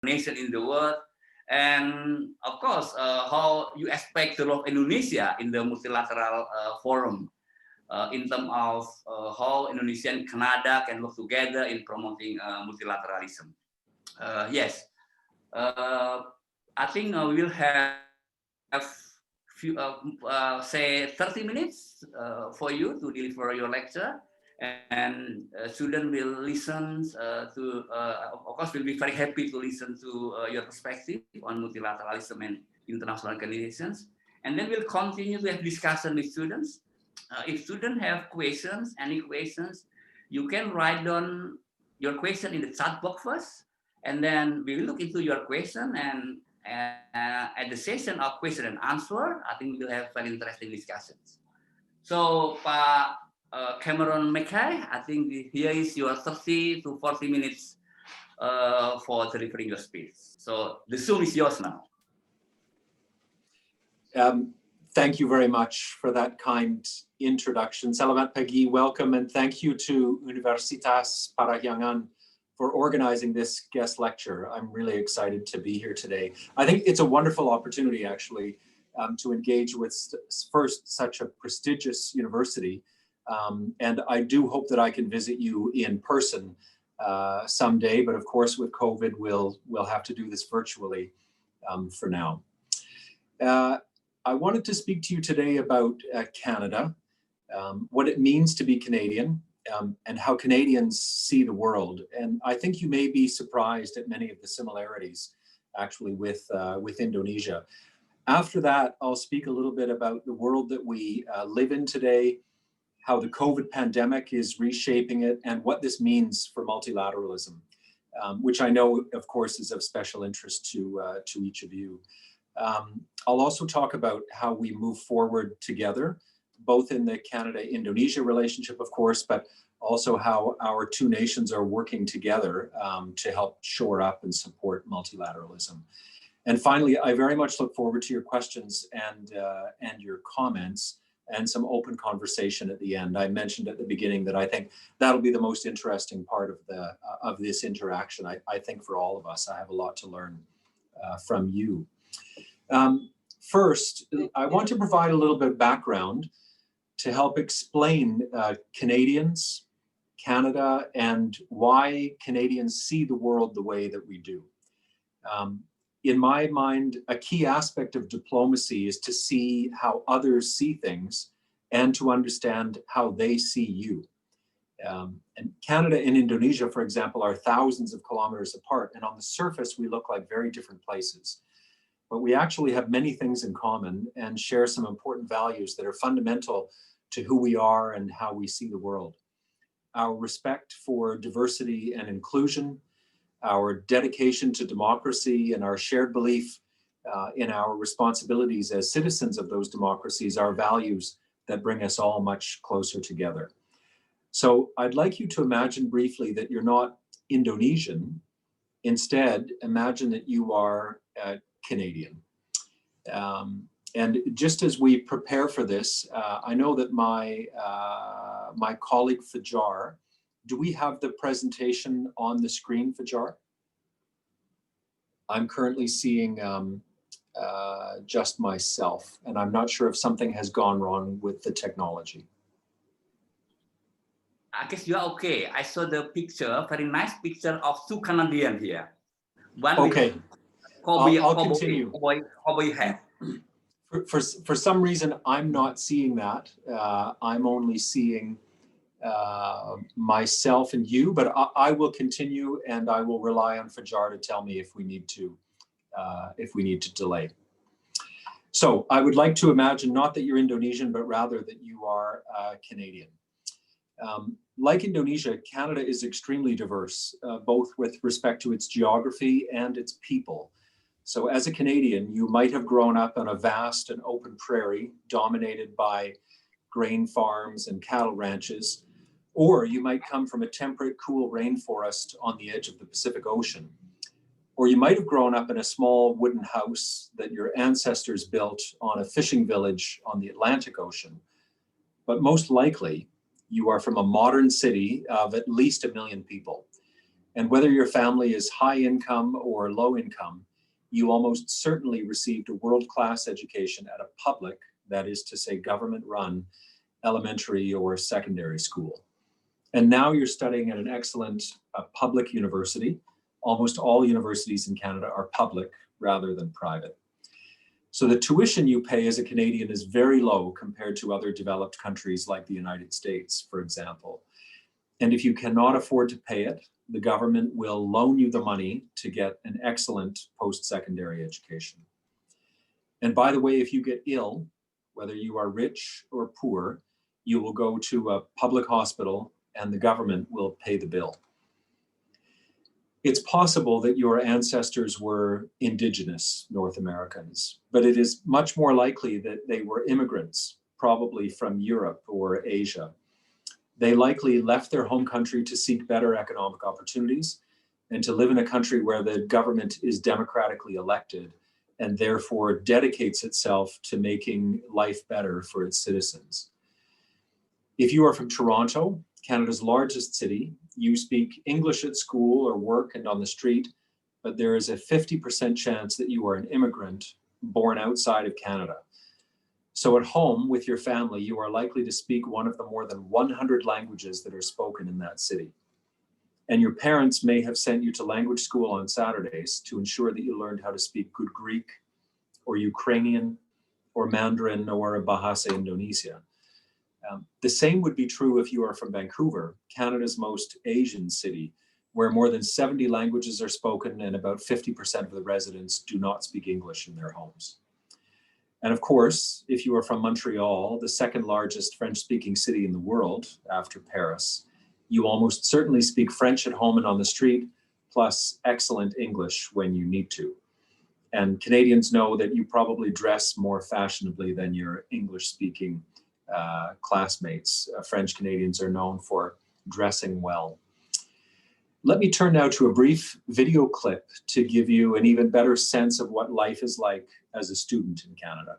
nation in the world, and of course, how you expect the role of Indonesia in the multilateral forum in terms of how Indonesia and Canada can work together in promoting multilateralism. Yes, I think we will have few, say 30 minutes for you to deliver your lecture, and students will listen to, of course, we'll be very happy to listen to your perspective on multilateralism and international organizations. And then we'll continue to have discussion with students. If students have questions, any questions, you can write down your question in the chat box first, and then we will look into your question, and at the session of question and answer, I think we'll have very interesting discussions. So, Pak Cameron MacKay, I think here is your 30 to 40 minutes for delivering your speech. So the Zoom is yours now. Thank you very much for that kind introduction. Selamat pagi, welcome, and thank you to Universitas Parahyangan for organizing this guest lecture. I'm really excited to be here today. I think it's a wonderful opportunity, actually, to engage with first such a prestigious university. And I do hope that I can visit you in person someday, but of course with COVID, we'll have to do this virtually for now. I wanted to speak to you today about Canada, what it means to be Canadian, and how Canadians see the world. And I think you may be surprised at many of the similarities actually with Indonesia. After that, I'll speak a little bit about the world that we live in today, how the COVID pandemic is reshaping it, and what this means for multilateralism, which I know, of course, is of special interest to each of you. I'll also talk about how we move forward together, both in the Canada-Indonesia relationship, of course, but also how our two nations are working together to help shore up and support multilateralism. And finally, I very much look forward to your questions and your comments and some open conversation at the end. I mentioned at the beginning that I think that'll be the most interesting part of this interaction. I think for all of us, I have a lot to learn from you. First, I want to provide a little bit of background to help explain Canadians, Canada, and why Canadians see the world the way that we do. In my mind, a key aspect of diplomacy is to see how others see things and to understand how they see you. And Canada and Indonesia, for example, are thousands of kilometers apart, and on the surface, we look like very different places. But we actually have many things in common and share some important values that are fundamental to who we are and how we see the world. Our respect for diversity and inclusion, our dedication to democracy, and our shared belief in our responsibilities as citizens of those democracies are values that bring us all much closer together. So I'd like you to imagine briefly that you're not Indonesian. Instead, imagine that you are Canadian. And just as we prepare for this, I know that my colleague Fajar, do we have the presentation on the screen, Fajar? I'm currently seeing just myself, and I'm not sure if something has gone wrong with the technology. I guess you are okay. I saw the picture, very nice picture of two Canadians here. One okay. I'll continue. Cowboy hat. For some reason, I'm not seeing that. I'm only seeing myself and you, but I will continue, and I will rely on Fajar to tell me if we need to delay. So I would like to imagine not that you're Indonesian, but rather that you are Canadian. Like Indonesia, Canada is extremely diverse, both with respect to its geography and its people. So as a Canadian, you might have grown up on a vast and open prairie dominated by grain farms and cattle ranches, or you might come from a temperate, cool rainforest on the edge of the Pacific Ocean. Or you might have grown up in a small wooden house that your ancestors built on a fishing village on the Atlantic Ocean. But most likely, you are from a modern city of at least 1 million people. And whether your family is high income or low income, you almost certainly received a world-class education at a public, that is to say government-run, elementary or secondary school. And now you're studying at an excellent public university. Almost all universities in Canada are public rather than private. So the tuition you pay as a Canadian is very low compared to other developed countries like the United States, for example. And if you cannot afford to pay it, the government will loan you the money to get an excellent post-secondary education. And by the way, if you get ill, whether you are rich or poor, you will go to a public hospital and the government will pay the bill. It's possible that your ancestors were indigenous North Americans, but it is much more likely that they were immigrants, probably from Europe or Asia. They likely left their home country to seek better economic opportunities and to live in a country where the government is democratically elected and therefore dedicates itself to making life better for its citizens. If you are from Toronto, Canada's largest city, you speak English at school or work and on the street, but there is a 50% chance that you are an immigrant born outside of Canada. So at home with your family, you are likely to speak one of the more than 100 languages that are spoken in that city. And your parents may have sent you to language school on Saturdays to ensure that you learned how to speak good Greek or Ukrainian or Mandarin or Bahasa Indonesia. The same would be true if you are from Vancouver, Canada's most Asian city, where more than 70 languages are spoken and about 50% of the residents do not speak English in their homes. And of course, if you are from Montreal, the second largest French-speaking city in the world after Paris, you almost certainly speak French at home and on the street, plus excellent English when you need to. And Canadians know that you probably dress more fashionably than your English-speaking classmates. French Canadians are known for dressing well. Let me turn now to a brief video clip to give you an even better sense of what life is like as a student in Canada.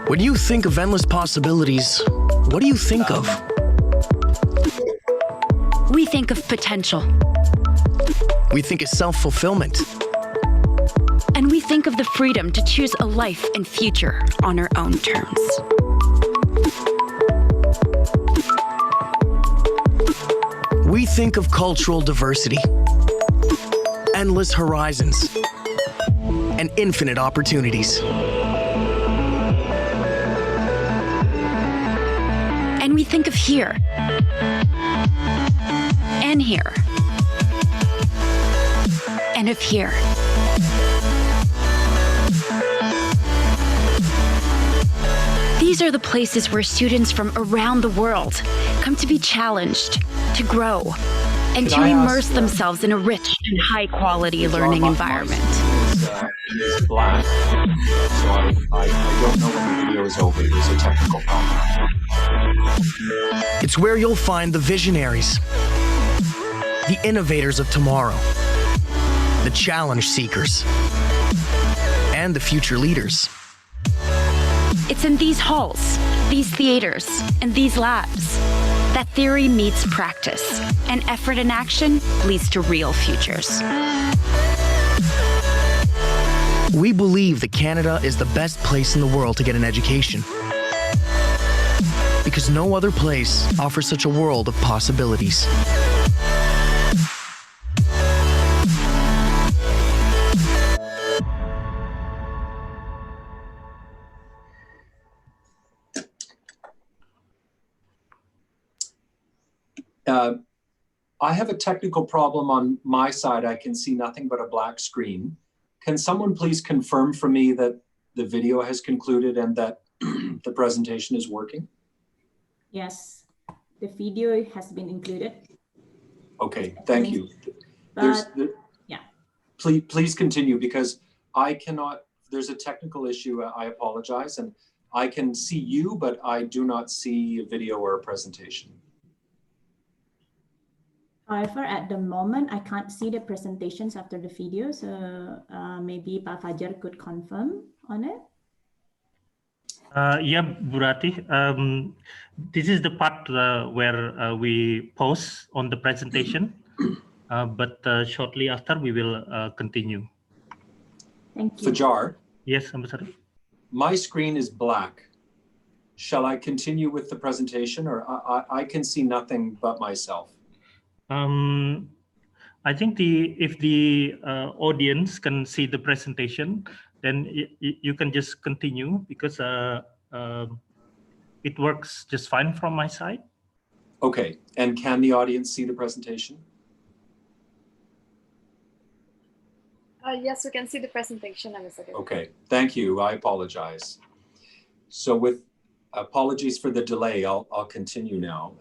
When you think of endless possibilities, what do you think of? We think of potential. We think of self-fulfillment. And we think of the freedom to choose a life and future on our own terms. We think of cultural diversity, endless horizons, and infinite opportunities. And we think of here, and here, and of here. These are the places where students from around the world come to be challenged, to grow, and to immerse themselves in a rich and high-quality learning environment. Is black, so I don't know when the video is over. There's a technical problem. It's where you'll find the visionaries, the innovators of tomorrow, the challenge seekers, and the future leaders. It's in these halls, these theaters, and these labs that theory meets practice, and effort and action leads to real futures. We believe that Canada is the best place in the world to get an education, because no other place offers such a world of possibilities. I have a technical problem on my side. I can see nothing but a black screen. Can someone please confirm for me that the video has concluded and that the presentation is working? Yes, the video has been included. Okay, thank you. Yeah. Please continue, because I cannot, there's a technical issue, I apologize, and I can see you, but I do not see a video or a presentation. However, at the moment, I can't see the presentations after the video, so maybe Pak Fajar could confirm on it. Yeah, Burati. This is the part where we pause on the presentation, but shortly after we will continue. Thank you. Fajar? Yes, Ambassador. My screen is black. Shall I continue with the presentation, or I can see nothing but myself? I think if the audience can see the presentation, then you can just continue, because it works just fine from my side. Okay, and can the audience see the presentation? Yes, we can see the presentation, Ambassador. Okay, thank you. I apologize. So with apologies for the delay, I'll continue now.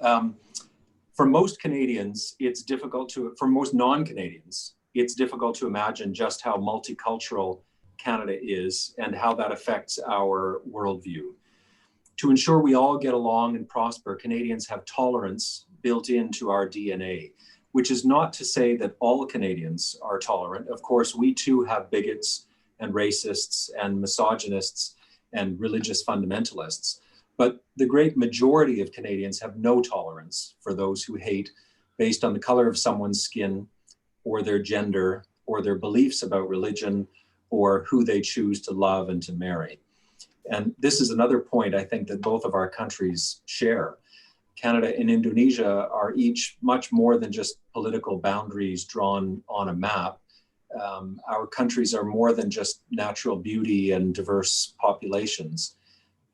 For most Canadians, it's difficult to, for most non-Canadians, it's difficult to imagine just how multicultural Canada is and how that affects our worldview. To ensure we all get along and prosper, Canadians have tolerance built into our DNA, which is not to say that all Canadians are tolerant. Of course, we too have bigots and racists and misogynists and religious fundamentalists. But the great majority of Canadians have no tolerance for those who hate based on the color of someone's skin or their gender or their beliefs about religion or who they choose to love and to marry. And this is another point I think that both of our countries share. Canada and Indonesia are each much more than just political boundaries drawn on a map. Our countries are more than just natural beauty and diverse populations.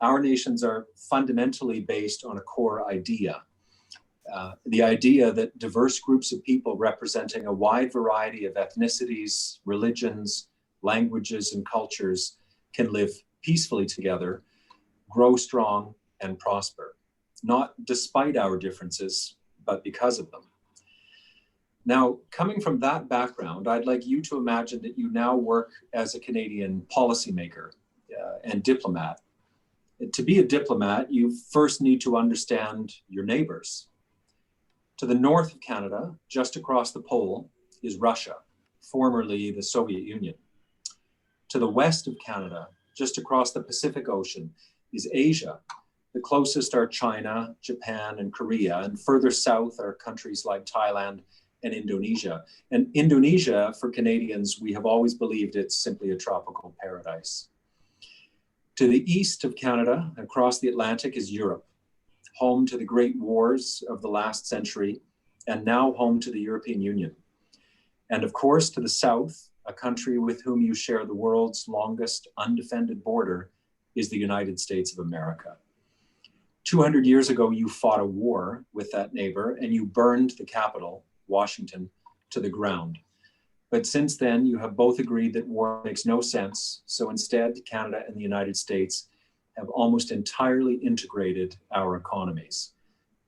Our nations are fundamentally based on a core idea. The idea that diverse groups of people representing a wide variety of ethnicities, religions, languages, and cultures can live peacefully together, grow strong, and prosper, not despite our differences, but because of them. Now, coming from that background, I'd like you to imagine that you now work as a Canadian policymaker and diplomat. To be a diplomat, you first need to understand your neighbors. To the north of Canada, just across the pole, is Russia, formerly the Soviet Union. To the west of Canada, just across the Pacific Ocean, is Asia. The closest are China, Japan, and Korea, and further south are countries like Thailand and Indonesia. And Indonesia, for Canadians, we have always believed it's simply a tropical paradise. To the east of Canada, across the Atlantic, is Europe, home to the great wars of the last century, and now home to the European Union. And of course, to the south, a country with whom you share the world's longest undefended border, is the United States of America. 200 years ago, you fought a war with that neighbor, and you burned the capital, Washington, to the ground. But since then, you have both agreed that war makes no sense. So instead, Canada and the United States have almost entirely integrated our economies.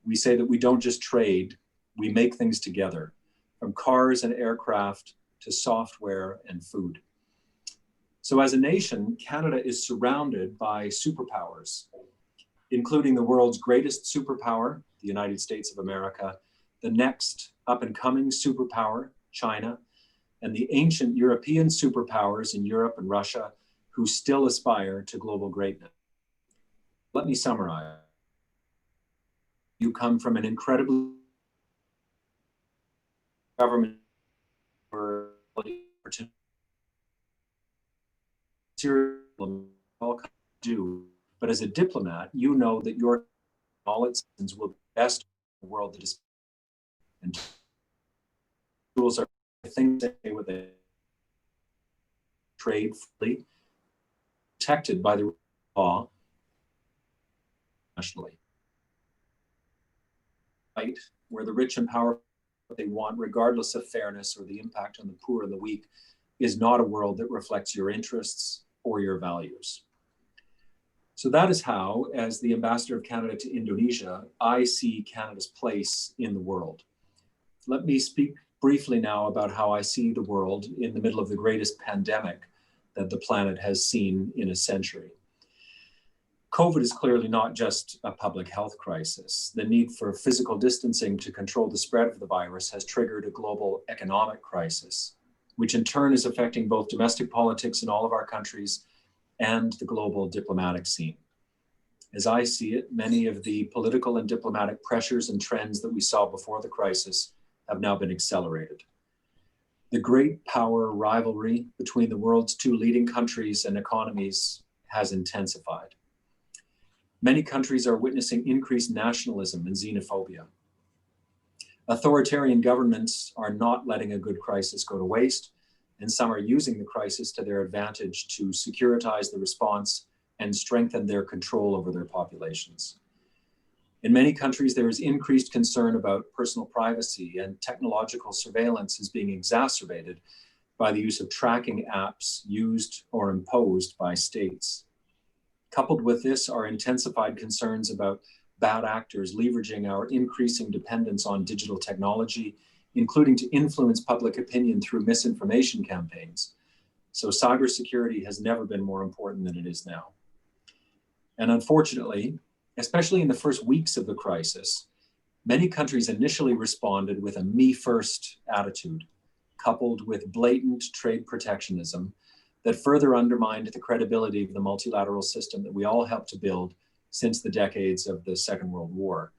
We say that we don't just trade, we make things together, from cars and aircraft to software and food. So as a nation, Canada is surrounded by superpowers, including the world's greatest superpower, the United States of America, the next up-and-coming superpower, China, and the ancient European superpowers in Europe and Russia who still aspire to global greatness. Let me summarize. You come from an incredibly government opportunity. Do, but as a diplomat, you know that your knowledge will be best in the world that is, and tools are things that they would trade freely, protected by the law nationally. Right, where the rich and powerful what they want, regardless of fairness or the impact on the poor and the weak, is not a world that reflects your interests or your values. So that is how, as the Ambassador of Canada to Indonesia, I see Canada's place in the world. Let me speak briefly now about how I see the world in the middle of the greatest pandemic that the planet has seen in a century. COVID is clearly not just a public health crisis. The need for physical distancing to control the spread of the virus has triggered a global economic crisis, which in turn is affecting both domestic politics in all of our countries and the global diplomatic scene. As I see it, many of the political and diplomatic pressures and trends that we saw before the crisis have now been accelerated. The great power rivalry between the world's two leading countries and economies has intensified. Many countries are witnessing increased nationalism and xenophobia. Authoritarian governments are not letting a good crisis go to waste, and some are using the crisis to their advantage to securitize the response and strengthen their control over their populations. In many countries, there is increased concern about personal privacy, and technological surveillance is being exacerbated by the use of tracking apps used or imposed by states. Coupled with this are intensified concerns about bad actors leveraging our increasing dependence on digital technology, including to influence public opinion through misinformation campaigns. So cybersecurity has never been more important than it is now. And unfortunately, especially in the first weeks of the crisis, many countries initially responded with a me-first attitude, coupled with blatant trade protectionism that further undermined the credibility of the multilateral system that we all helped to build since the decades of the Second World War.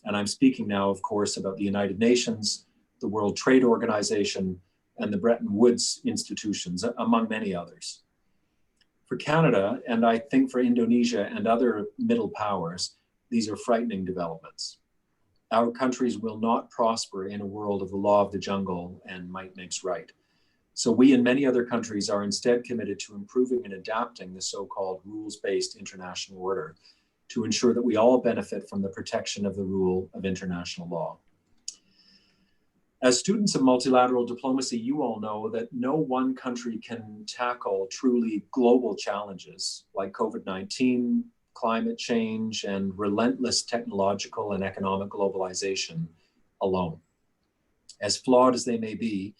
And I'm speaking now, of course, about the United Nations, the World Trade Organization, and the Bretton Woods institutions, among many others. For Canada, and I think for Indonesia and other middle powers, these are frightening developments. Our countries will not prosper in a world of the law of the jungle and might makes right. So we and many other countries are instead committed to improving and adapting the so-called rules-based international order to ensure that we all benefit from the protection of the rule of international law. As students of multilateral diplomacy, you all know that no one country can tackle truly global challenges like COVID-19, climate change, and relentless technological and economic globalization alone. As flawed as they may be,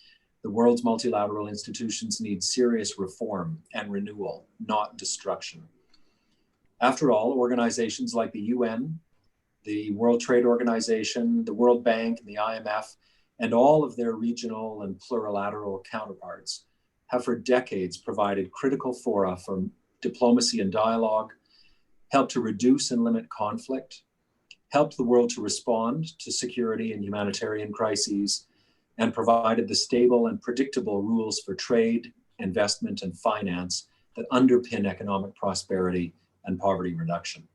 the world's multilateral institutions need serious reform and renewal, not destruction. After all, organizations like the UN, the World Trade Organization, the World Bank, and the IMF, and all of their regional and plurilateral counterparts have for decades provided critical fora for diplomacy and dialogue, helped to reduce and limit conflict, helped the world to respond to security and humanitarian crises, and provided the stable and predictable rules for trade, investment, and finance that underpin economic prosperity and poverty reduction.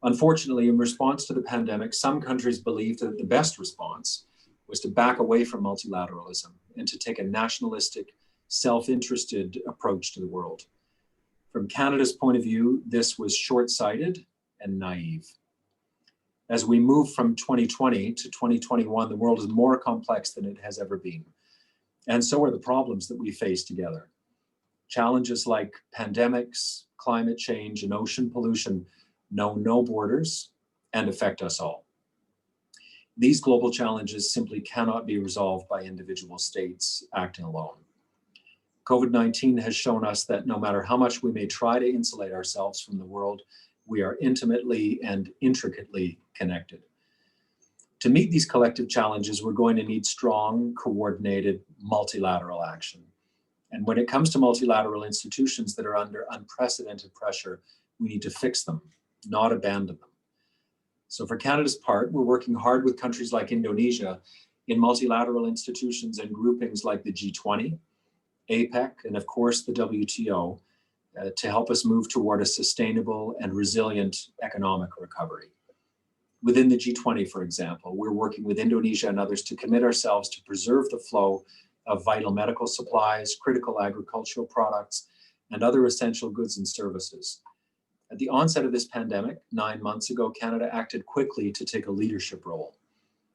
Unfortunately, in response to the pandemic, some countries believed that the best response was to back away from multilateralism and to take a nationalistic, self-interested approach to the world. From Canada's point of view, this was short-sighted and naive. As we move from 2020 to 2021, the world is more complex than it has ever been. And so are the problems that we face together. Challenges like pandemics, climate change, and ocean pollution know no borders and affect us all. These global challenges simply cannot be resolved by individual states acting alone. COVID-19 has shown us that no matter how much we may try to insulate ourselves from the world, we are intimately and intricately connected. To meet these collective challenges, we're going to need strong, coordinated, multilateral action. And when it comes to multilateral institutions that are under unprecedented pressure, we need to fix them, not abandon them. So for Canada's part, we're working hard with countries like Indonesia in multilateral institutions and groupings like the G20, APEC, and of course the WTO to help us move toward a sustainable and resilient economic recovery. Within the G20, for example, we're working with Indonesia and others to commit ourselves to preserve the flow of vital medical supplies, critical agricultural products, and other essential goods and services. At the onset of this pandemic, 9 months ago, Canada acted quickly to take a leadership role.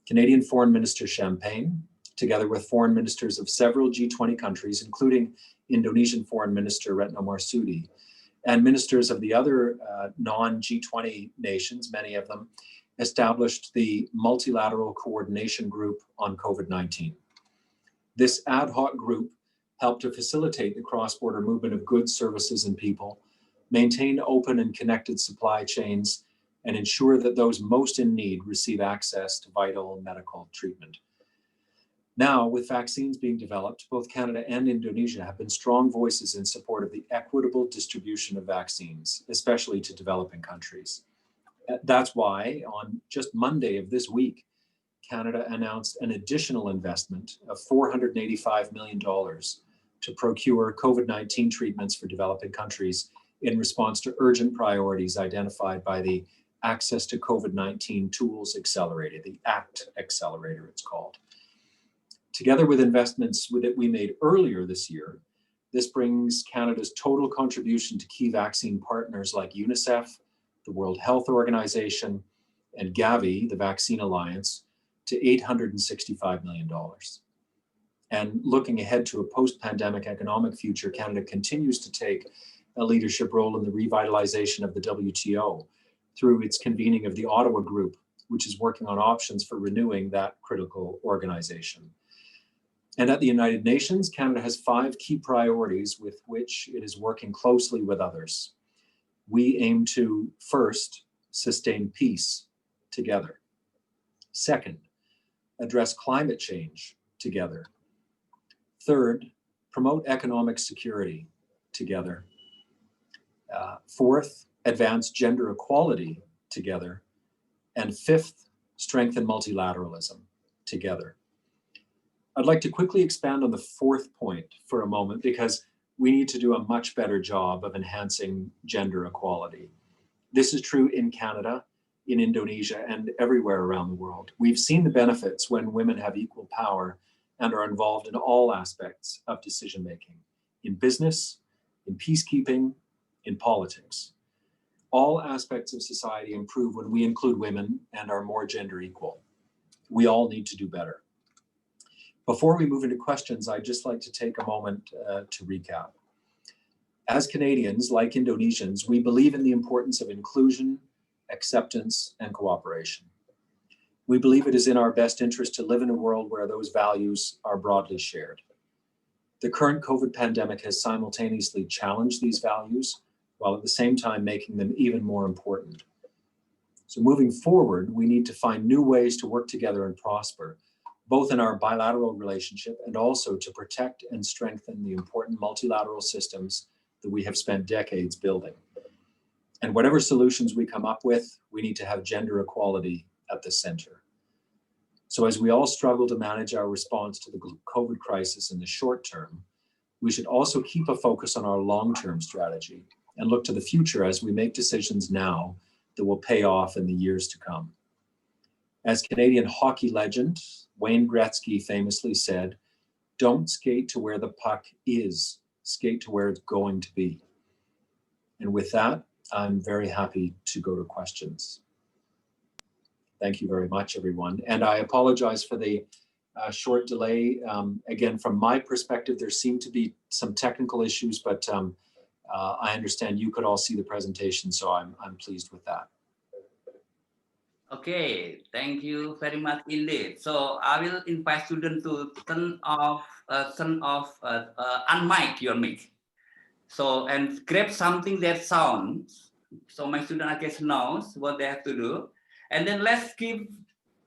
Canadian Foreign Minister Champagne, together with foreign ministers of several G20 countries, including Indonesian Foreign Minister Retno Marsudi, and ministers of the other non-G20 nations, many of them, established the Multilateral Coordination Group on COVID-19. This ad hoc group helped to facilitate the cross-border movement of goods, services, and people, maintain open and connected supply chains, and ensure that those most in need receive access to vital medical treatment. Now, with vaccines being developed, both Canada and Indonesia have been strong voices in support of the equitable distribution of vaccines, especially to developing countries. That's why on just Monday of this week, Canada announced an additional investment of $485 million to procure COVID-19 treatments for developing countries in response to urgent priorities identified by the Access to COVID-19 Tools Accelerator, the ACT Accelerator it's called. Together with investments that we made earlier this year, this brings Canada's total contribution to key vaccine partners like UNICEF, the World Health Organization, and Gavi, the Vaccine Alliance, to $865 million. And looking ahead to a post-pandemic economic future, Canada continues to take a leadership role in the revitalization of the WTO through its convening of the Ottawa Group, which is working on options for renewing that critical organization. And at the United Nations, Canada has 5 key priorities with which it is working closely with others. We aim to, first, sustain peace together. Second, address climate change together. Third, promote economic security together. Fourth, advance gender equality together. And fifth, strengthen multilateralism together. I'd like to quickly expand on the fourth point for a moment because we need to do a much better job of enhancing gender equality. This is true in Canada, in Indonesia, and everywhere around the world. We've seen the benefits when women have equal power and are involved in all aspects of decision-making, in business, in peacekeeping, in politics. All aspects of society improve when we include women and are more gender equal. We all need to do better. Before we move into questions, I'd just like to take a moment to recap. As Canadians, like Indonesians, we believe in the importance of inclusion, acceptance, and cooperation. We believe it is in our best interest to live in a world where those values are broadly shared. The current COVID pandemic has simultaneously challenged these values, while at the same time making them even more important. So moving forward, we need to find new ways to work together and prosper, both in our bilateral relationship and also to protect and strengthen the important multilateral systems that we have spent decades building. And whatever solutions we come up with, we need to have gender equality at the center. So as we all struggle to manage our response to the COVID crisis in the short term, we should also keep a focus on our long-term strategy and look to the future as we make decisions now that will pay off in the years to come. As Canadian hockey legend Wayne Gretzky famously said, "Don't skate to where the puck is, skate to where it's going to be." And with that, I'm very happy to go to questions. Thank you very much, everyone. And I apologize for the short delay. Again, from my perspective, there seem to be some technical issues, but I understand you could all see the presentation, so I'm pleased with that. Okay, thank you very much indeed. So I will invite students to turn off, unmic your mic. So, and grab something that sounds, so my student, I guess, knows what they have to do. And then let's give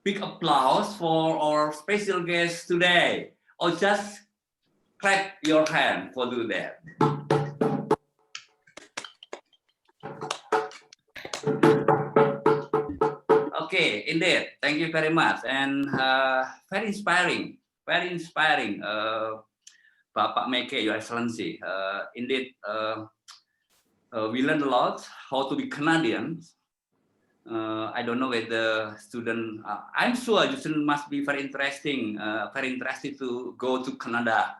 big applause for our special guest today, or just clap your hand for do that. Okay, indeed. Thank you very much, and very inspiring, Bapak MacKay, Your Excellency. Indeed, we learned a lot how to be Canadians. I don't know whether student. I'm sure the student must be very interested to go to Canada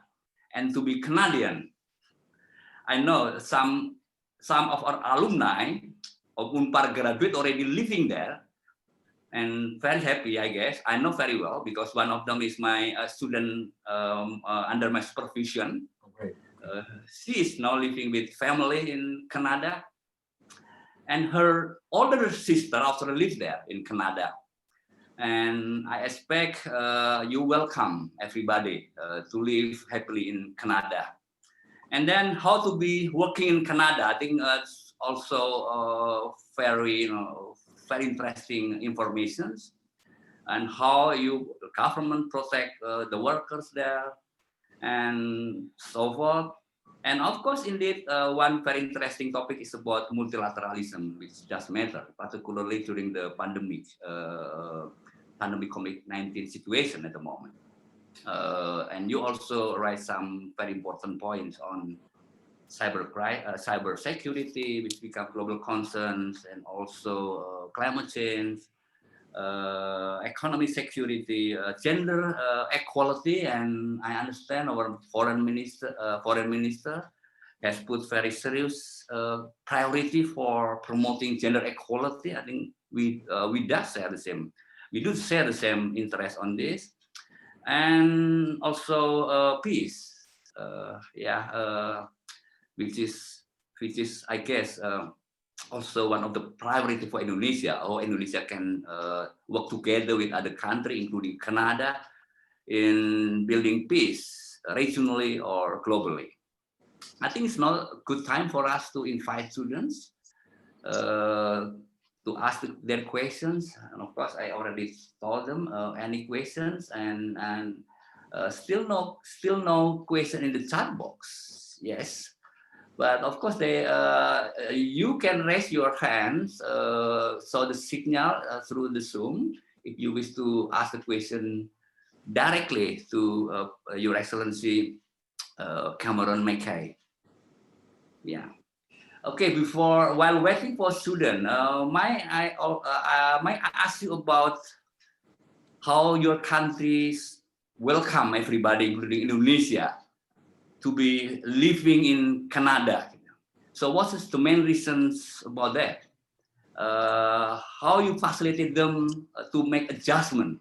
and to be Canadian. I know some of our alumni of Unpar graduate already living there. And very happy, I guess. I know very well because one of them is my student under my supervision. Okay. She is now living with family in Canada. And her older sister also lives there in Canada. And I expect you welcome everybody to live happily in Canada. And then how to be working in Canada. I think also very very interesting informations, and how you government protect the workers there, and so forth. And of course, indeed, one very interesting topic is about multilateralism, which just matter, particularly during the pandemic COVID-19 situation at the moment. And you also raise some very important points on cyber security, which become global concerns, and also climate change, economic security, gender equality. And I understand our foreign minister has put very serious priority for promoting gender equality. I think we do share the same interest on this, and also peace. Which is I guess also one of the priority for Indonesia, how Indonesia can work together with other countries, including Canada, in building peace regionally or globally. I think it's not a good time for us to invite students to ask their questions. And of course, I already told them any questions, and still no question in the chat box. Yes. But of course, you can raise your hands, so the signal through the Zoom, if you wish to ask a question directly to Your Excellency Cameron MacKay. Yeah. Okay. While waiting for student, might I ask you about how your countries welcome everybody, including Indonesia, to be living in Canada. So what is the main reasons about that? How you facilitate them to make adjustment?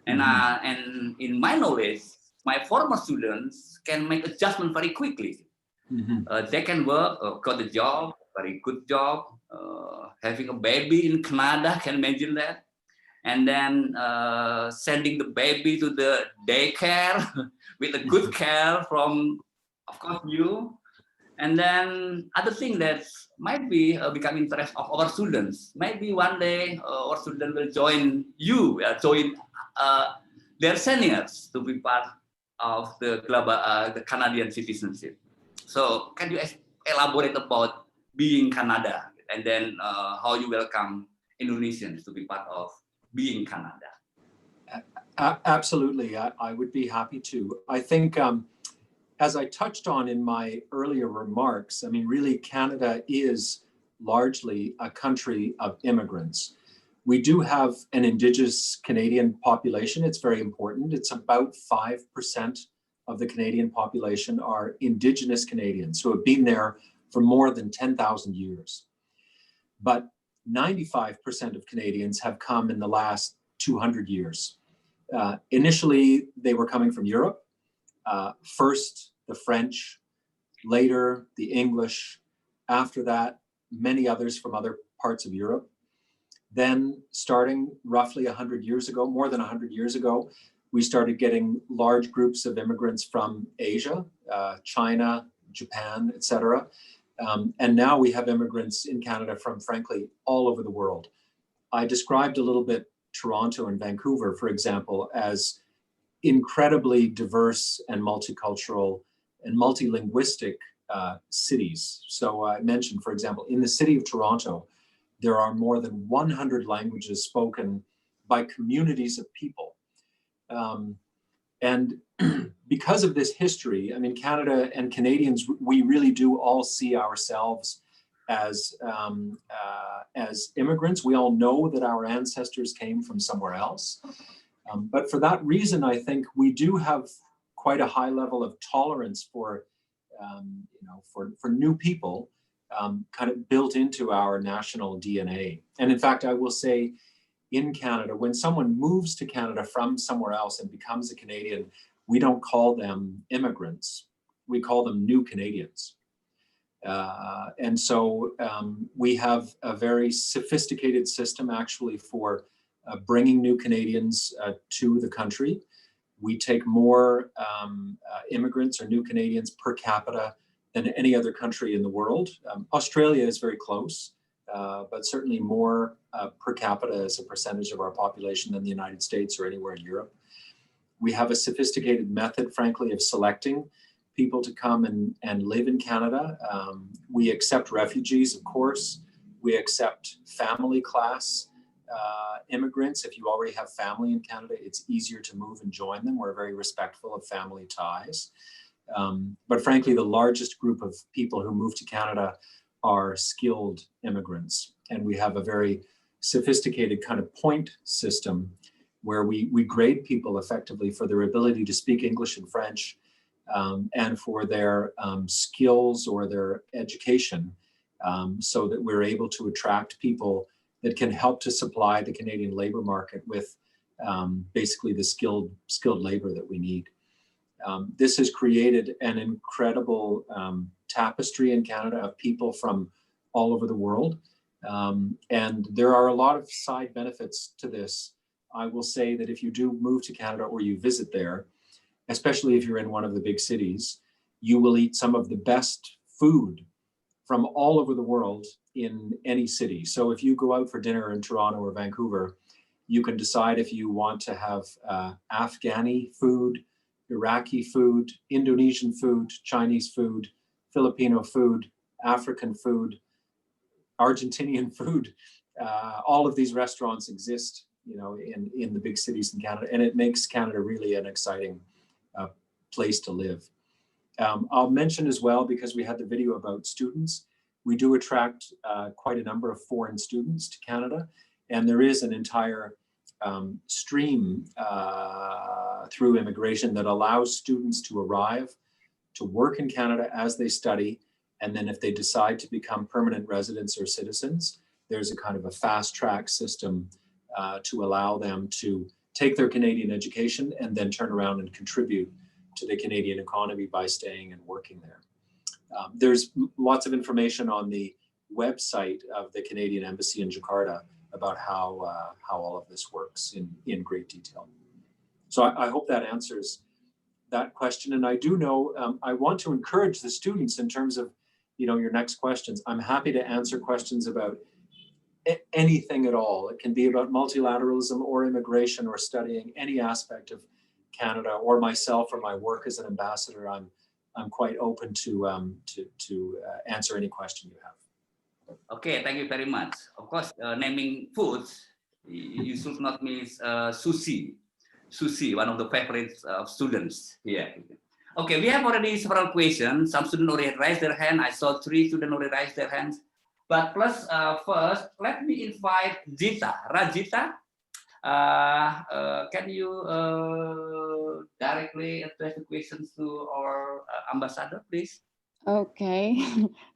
And in my knowledge, my former students can make adjustment very quickly. They can work, got a job, very good job, having a baby in Canada, can imagine that. And then sending the baby to the daycare with a good care from, of course, you. And then other thing that might be become interest of our students. Maybe one day our student will join you, join their seniors to be part of the global, the Canadian citizenship. So can you elaborate about being Canada, and then how you welcome Indonesians to be part of being Canada? Absolutely, I would be happy to. I think, as I touched on in my earlier remarks, I mean, really, Canada is largely a country of immigrants. We do have an Indigenous Canadian population. It's very important. It's about 5% of the Canadian population are Indigenous Canadians who have been there for more than 10,000 years. But 95% of Canadians have come in the last 200 years. Initially, they were coming from Europe. First, the French, later, the English. After that, many others from other parts of Europe. Then, starting roughly 100 years ago, more than 100 years ago, we started getting large groups of immigrants from Asia, China, Japan, etc. And now we have immigrants in Canada from, frankly, all over the world. I described a little bit Toronto and Vancouver, for example, as incredibly diverse and multicultural and multilinguistic cities. So I mentioned, for example, in the city of Toronto, there are more than 100 languages spoken by communities of people. And because of this history, I mean, Canada and Canadians, we really do all see ourselves as immigrants. We all know that our ancestors came from somewhere else. But for that reason, I think we do have quite a high level of tolerance for, for new people, kind of built into our national DNA. And in fact, I will say, in Canada, when someone moves to Canada from somewhere else and becomes a Canadian, we don't call them immigrants. We call them new Canadians. And so we have a very sophisticated system actually for bringing new Canadians to the country. We take more immigrants or new Canadians per capita than any other country in the world. Australia is very close, but certainly more per capita as a percentage of our population than the United States or anywhere in Europe. We have a sophisticated method, frankly, of selecting people to come and live in Canada. We accept refugees, of course. We accept family class immigrants. If you already have family in Canada, it's easier to move and join them. We're very respectful of family ties. But frankly, the largest group of people who move to Canada are skilled immigrants. And we have a very sophisticated kind of point system where we grade people effectively for their ability to speak English and French, and for their skills or their education, so that we're able to attract people that can help to supply the Canadian labor market with basically the skilled labor that we need. This has created an incredible tapestry in Canada of people from all over the world. And there are a lot of side benefits to this. I will say that if you do move to Canada or you visit there, especially if you're in one of the big cities, you will eat some of the best food from all over the world in any city. So if you go out for dinner in Toronto or Vancouver, you can decide if you want to have Afghani food, Iraqi food, Indonesian food, Chinese food, Filipino food, African food, Argentinian food. All of these restaurants exist, you know, in the big cities in Canada, and it makes Canada really an exciting place to live. I'll mention as well, because we had the video about students, we do attract quite a number of foreign students to Canada, and there is an entire stream through immigration that allows students to arrive, to work in Canada as they study, and then if they decide to become permanent residents or citizens, there's a kind of a fast track system to allow them to take their Canadian education and then turn around and contribute to the Canadian economy by staying and working there. There's lots of information on the website of the Canadian Embassy in Jakarta about how all of this works in great detail. So I hope that answers that question. And I do know, I want to encourage the students in terms of, you know, your next questions. I'm happy to answer questions about anything at all. It can be about multilateralism or immigration or studying any aspect of Canada or myself or my work as an ambassador. I'm quite open to answer any question you have. Okay, thank you very much. Of course, naming foods, you should not miss sushi. Sushi, one of the favorites of students here. Okay, we have already several questions. Some students already raised their hand. I saw 3 students already raised their hands. But plus, first, let me invite Jita. Rajita, can you directly address the questions to our ambassador, please? Okay.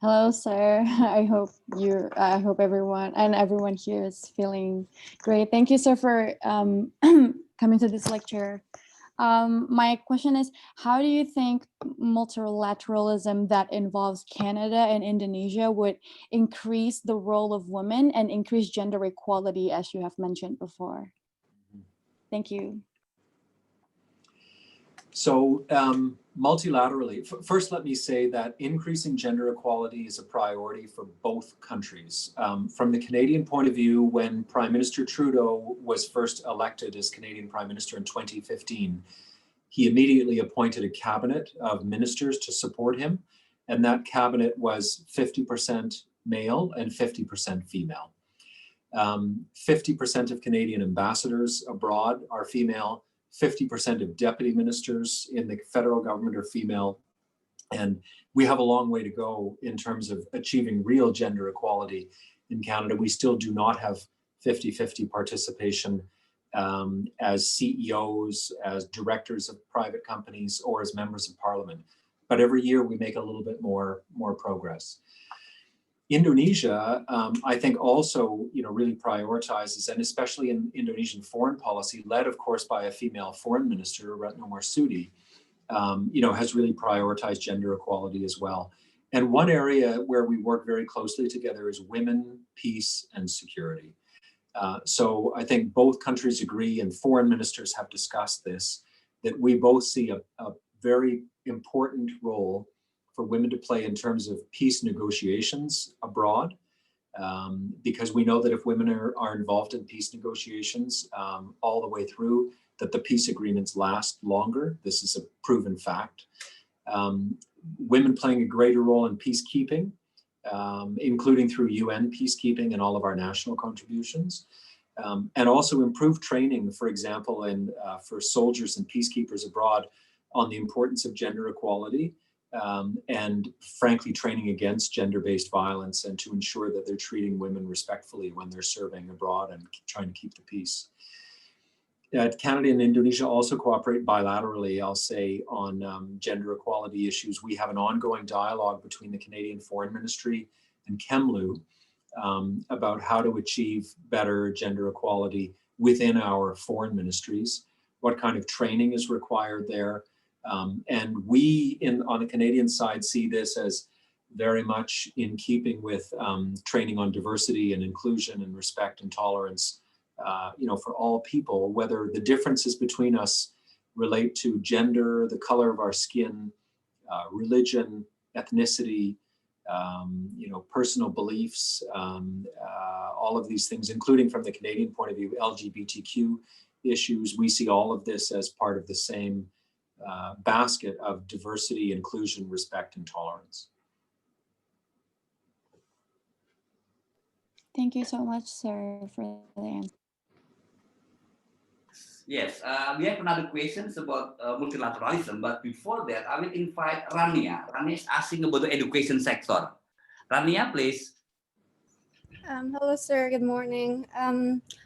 Hello, sir. I hope everyone here is feeling great. Thank you, sir, for coming to this lecture. My question is, how do you think multilateralism that involves Canada and Indonesia would increase the role of women and increase gender equality, as you have mentioned before? Thank you. So multilaterally, first let me say that increasing gender equality is a priority for both countries. From the Canadian point of view, when Prime Minister Trudeau was first elected as Canadian Prime Minister in 2015, he immediately appointed a cabinet of ministers to support him, and that cabinet was 50% male and 50% female. 50% of Canadian ambassadors abroad are female, 50% of deputy ministers in the federal government are female. And we have a long way to go in terms of achieving real gender equality in Canada. We still do not have 50-50 participation as CEOs, as directors of private companies, or as members of parliament. But every year we make a little bit more progress. Indonesia, I think also, you know, really prioritizes, and especially in Indonesian foreign policy, led of course by a female foreign minister, Retno Marsudi, you know, has really prioritized gender equality as well. And one area where we work very closely together is women, peace, and security. So I think both countries agree, and foreign ministers have discussed this, that we both see a very important role for women to play in terms of peace negotiations abroad, because we know that if women are involved in peace negotiations all the way through, that the peace agreements last longer. This is a proven fact. Women playing a greater role in peacekeeping, including through UN peacekeeping and all of our national contributions. And also improved training, for example, for soldiers and peacekeepers abroad on the importance of gender equality, and frankly, training against gender-based violence, and to ensure that they're treating women respectfully when they're serving abroad and trying to keep the peace. Canada and Indonesia also cooperate bilaterally, I'll say, on gender equality issues. We have an ongoing dialogue between the Canadian Foreign Ministry and KEMLU about how to achieve better gender equality within our foreign ministries, what kind of training is required there. And we, on the Canadian side, see this as very much in keeping with training on diversity and inclusion and respect and tolerance, for all people, whether the differences between us relate to gender, the color of our skin, religion, ethnicity, personal beliefs, all of these things, including from the Canadian point of view, LGBTQ issues. We see all of this as part of the same basket of diversity, inclusion, respect, and tolerance. Thank you so much, sir, for the answer. Yes, we have another questions about multilateralism, but before that, I will invite Rania. Rania is asking about the education sector. Rania, please. Hello, sir. Good morning.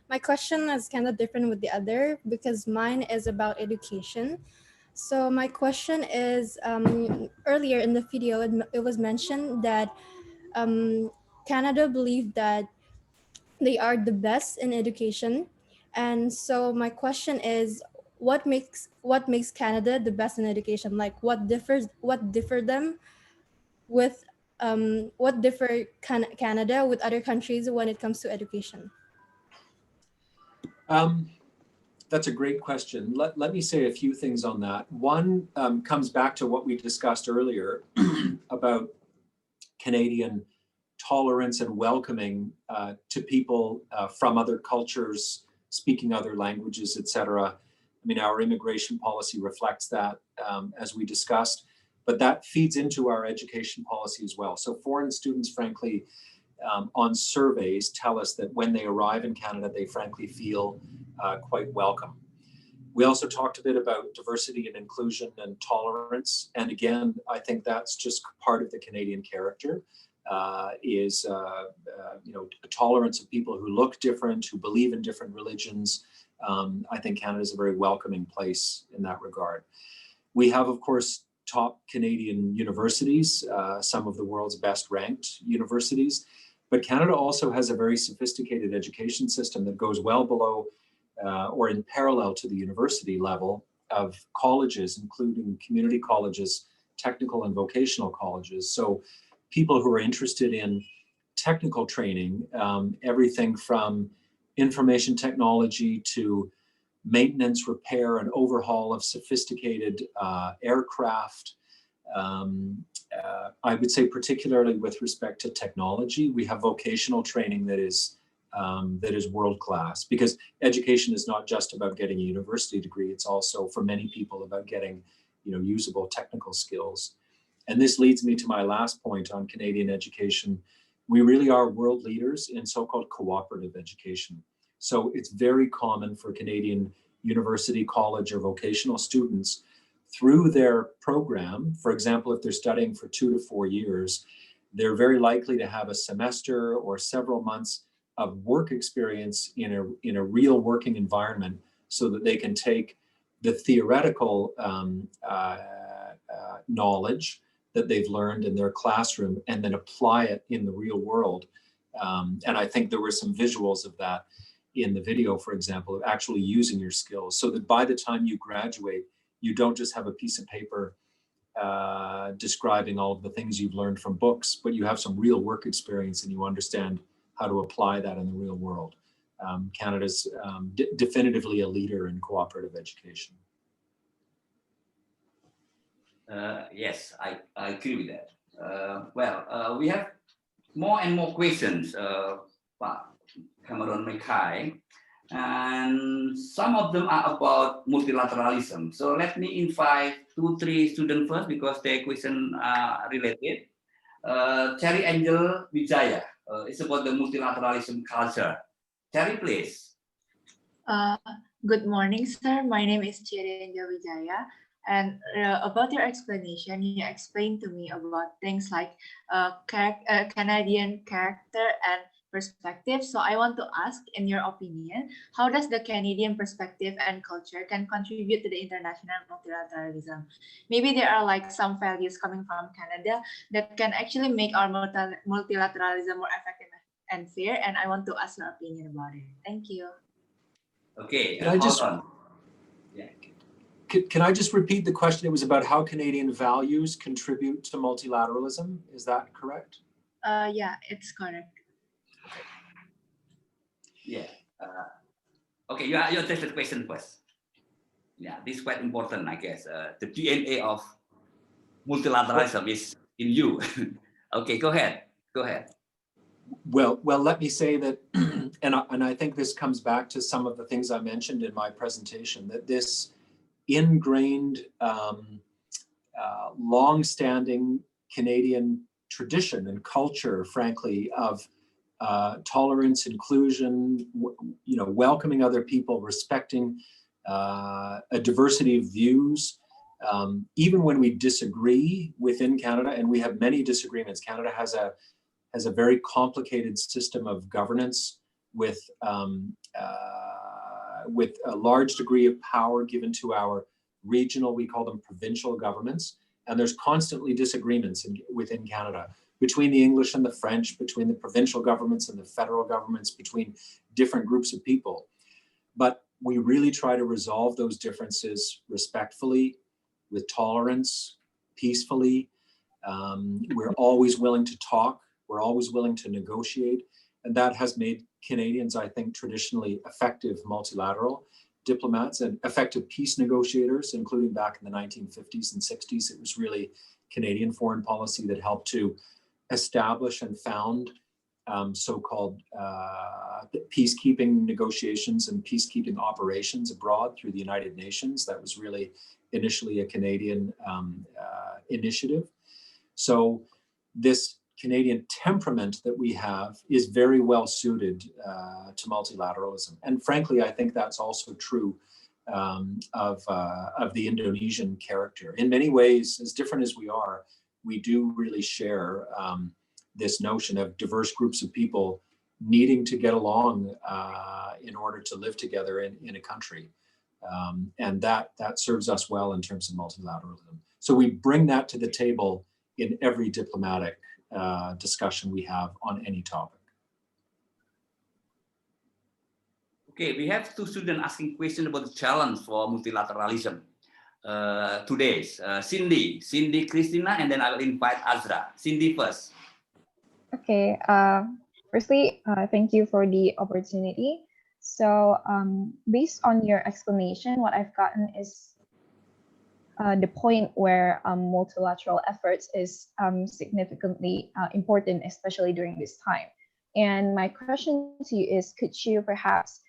My question is kind of different with the other because mine is about education. So my question is, earlier in the video, it was mentioned that Canada believed that they are the best in education. And so my question is, what makes Canada the best in education? Like what differ them with what differ Canada with other countries when it comes to education? That's a great question. Let me say a few things on that. One comes back to what we discussed earlier about Canadian tolerance and welcoming to people from other cultures, speaking other languages, etc. I mean, our immigration policy reflects that, as we discussed, but that feeds into our education policy as well. So foreign students, frankly, on surveys tell us that when they arrive in Canada, they frankly feel quite welcome. We also talked a bit about diversity and inclusion and tolerance. And again, I think that's just part of the Canadian character. A tolerance of people who look different, who believe in different religions. I think Canada is a very welcoming place in that regard. We have, of course, top Canadian universities, some of the world's best ranked universities, but Canada also has a very sophisticated education system that goes well below or in parallel to the university level of colleges, including community colleges, technical and vocational colleges. So people who are interested in technical training, everything from information technology to maintenance, repair, and overhaul of sophisticated aircraft. I would say particularly with respect to technology, we have vocational training that is world-class, because education is not just about getting a university degree, it's also for many people about getting usable technical skills. And this leads me to my last point on Canadian education. We really are world leaders in so-called cooperative education. So it's very common for Canadian university, college, or vocational students through their program. For example, if they're studying for 2 to 4 years, they're very likely to have a semester or several months of work experience in a real working environment, so that they can take the theoretical knowledge that they've learned in their classroom and then apply it in the real world. And I think there were some visuals of that in the video, for example, of actually using your skills, so that by the time you graduate, you don't just have a piece of paper describing all of the things you've learned from books, but you have some real work experience and you understand how to apply that in the real world. Canada's definitively a leader in cooperative education. Yes, I agree with that. We have more and more questions, Pak Cameron MacKay, and some of them are about multilateralism. So let me invite 2-3 students first because their questions are related. Cherry Angel Wijaya, it's about the multilateralism culture. Cherry, please. Good morning, sir. My name is Cherry Angel Wijaya. And about your explanation, you explained to me about things like Canadian character and perspective. So I want to ask, in your opinion, how does the Canadian perspective and culture can contribute to the international multilateralism? Maybe there are like some values coming from Canada that can actually make our multilateralism more effective and fair. And I want to ask your opinion about it. Thank you. Okay, Can I just, hold on. Yeah. Can I just repeat the question? It was about how Canadian values contribute to multilateralism. Is that correct? Yeah, it's correct. Yeah. Okay, you take the question first. Yeah, this is quite important, I guess. The DNA of multilateralism is in you. Okay, go ahead. Go ahead. Well, let me say that, and I think this comes back to some of the things I mentioned in my presentation, that this ingrained, long-standing Canadian tradition and culture, frankly, of tolerance, inclusion, welcoming other people, respecting a diversity of views, even when we disagree within Canada, and we have many disagreements. Canada has a very complicated system of governance with a large degree of power given to our regional, we call them provincial governments, and there's constantly disagreements within Canada between the English and the French, between the provincial governments and the federal governments, between different groups of people. But we really try to resolve those differences respectfully, with tolerance, peacefully. We're always willing to talk. We're always willing to negotiate. And that has made Canadians, I think, traditionally effective multilateral diplomats and effective peace negotiators, including back in the 1950s and 60s. It was really Canadian foreign policy that helped to establish and found so-called peacekeeping negotiations and peacekeeping operations abroad through the United Nations. That was really initially a Canadian initiative. So this Canadian temperament that we have is very well suited to multilateralism. And frankly, I think that's also true of the Indonesian character. In many ways, as different as we are, we do really share this notion of diverse groups of people needing to get along in order to live together in a country. And that serves us well in terms of multilateralism. So we bring that to the table in every diplomatic discussion we have on any topic. Okay, we have two students asking questions about the challenge for multilateralism today. Cindy, Christina, and then I will invite Azra. Cindy first. Okay, firstly, thank you for the opportunity. So based on your explanation, what I've gotten is the point where multilateral efforts is significantly important, especially during this time. And my question to you is, could you perhaps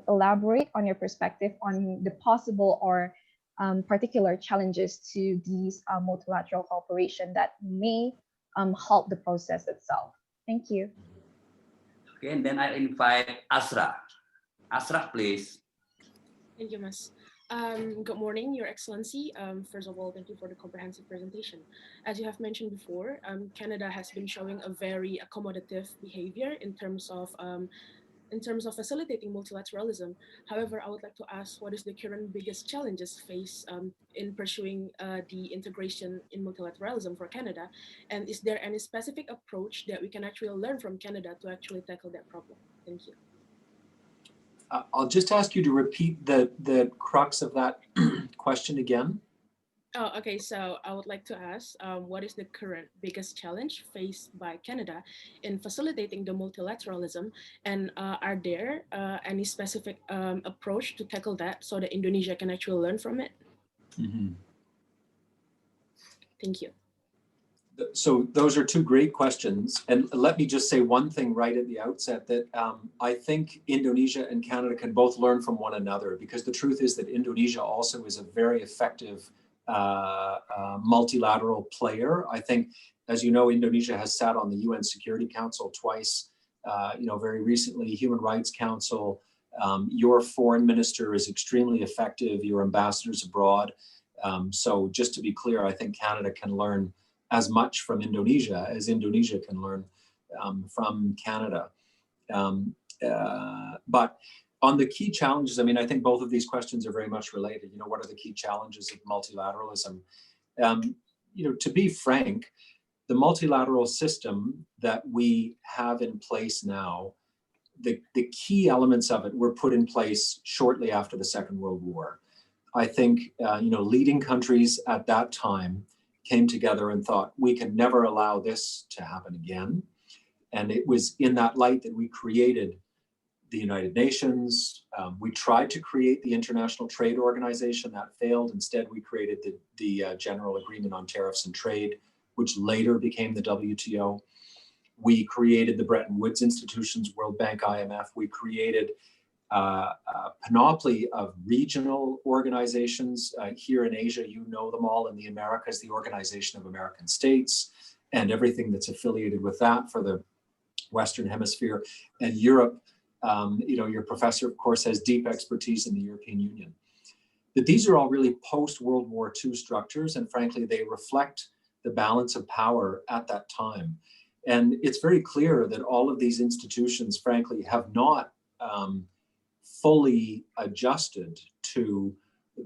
elaborate on your perspective on the possible or particular challenges to these multilateral cooperation that may halt the process itself? Thank you. Okay, and then I invite Azra. Azra, please. Thank you, Mas. Good morning, Your Excellency. First of all, thank you for the comprehensive presentation. As you have mentioned before, Canada has been showing a very accommodative behavior in terms of facilitating multilateralism. However, I would like to ask, what is the current biggest challenges faced in pursuing the integration in multilateralism for Canada? And is there any specific approach that we can actually learn from Canada to actually tackle that problem? Thank you. I'll just ask you to repeat the crux of that question again. Oh, okay. So I would like to ask, what is the current biggest challenge faced by Canada in facilitating the multilateralism? And are there any specific approach to tackle that so that Indonesia can actually learn from it? Mm-hmm. Thank you. So those are two great questions. And let me just say one thing right at the outset, that I think Indonesia and Canada can both learn from one another, because the truth is that Indonesia also is a very effective multilateral player. I think, as you know, Indonesia has sat on the UN Security Council twice, very recently, Human Rights Council. Your foreign minister is extremely effective, your ambassadors abroad. So just to be clear, I think Canada can learn as much from Indonesia as Indonesia can learn from Canada. But on the key challenges, I mean, I think both of these questions are very much related. What are the key challenges of multilateralism? To be frank, the multilateral system that we have in place now, the key elements of it were put in place shortly after the Second World War. I think, leading countries at that time came together and thought, we can never allow this to happen again. And it was in that light that we created the United Nations. We tried to create the International Trade Organization. That failed. Instead, we created the General Agreement on Tariffs and Trade, which later became the WTO. We created the Bretton Woods institutions, World Bank, IMF. We created a panoply of regional organizations. Here in Asia, you know them all. In the Americas, the Organization of American States and everything that's affiliated with that for the Western Hemisphere. And Europe, your professor, of course, has deep expertise in the European Union. But these are all really post-World War II structures, and frankly, they reflect the balance of power at that time. And it's very clear that all of these institutions, frankly, have not fully adjusted to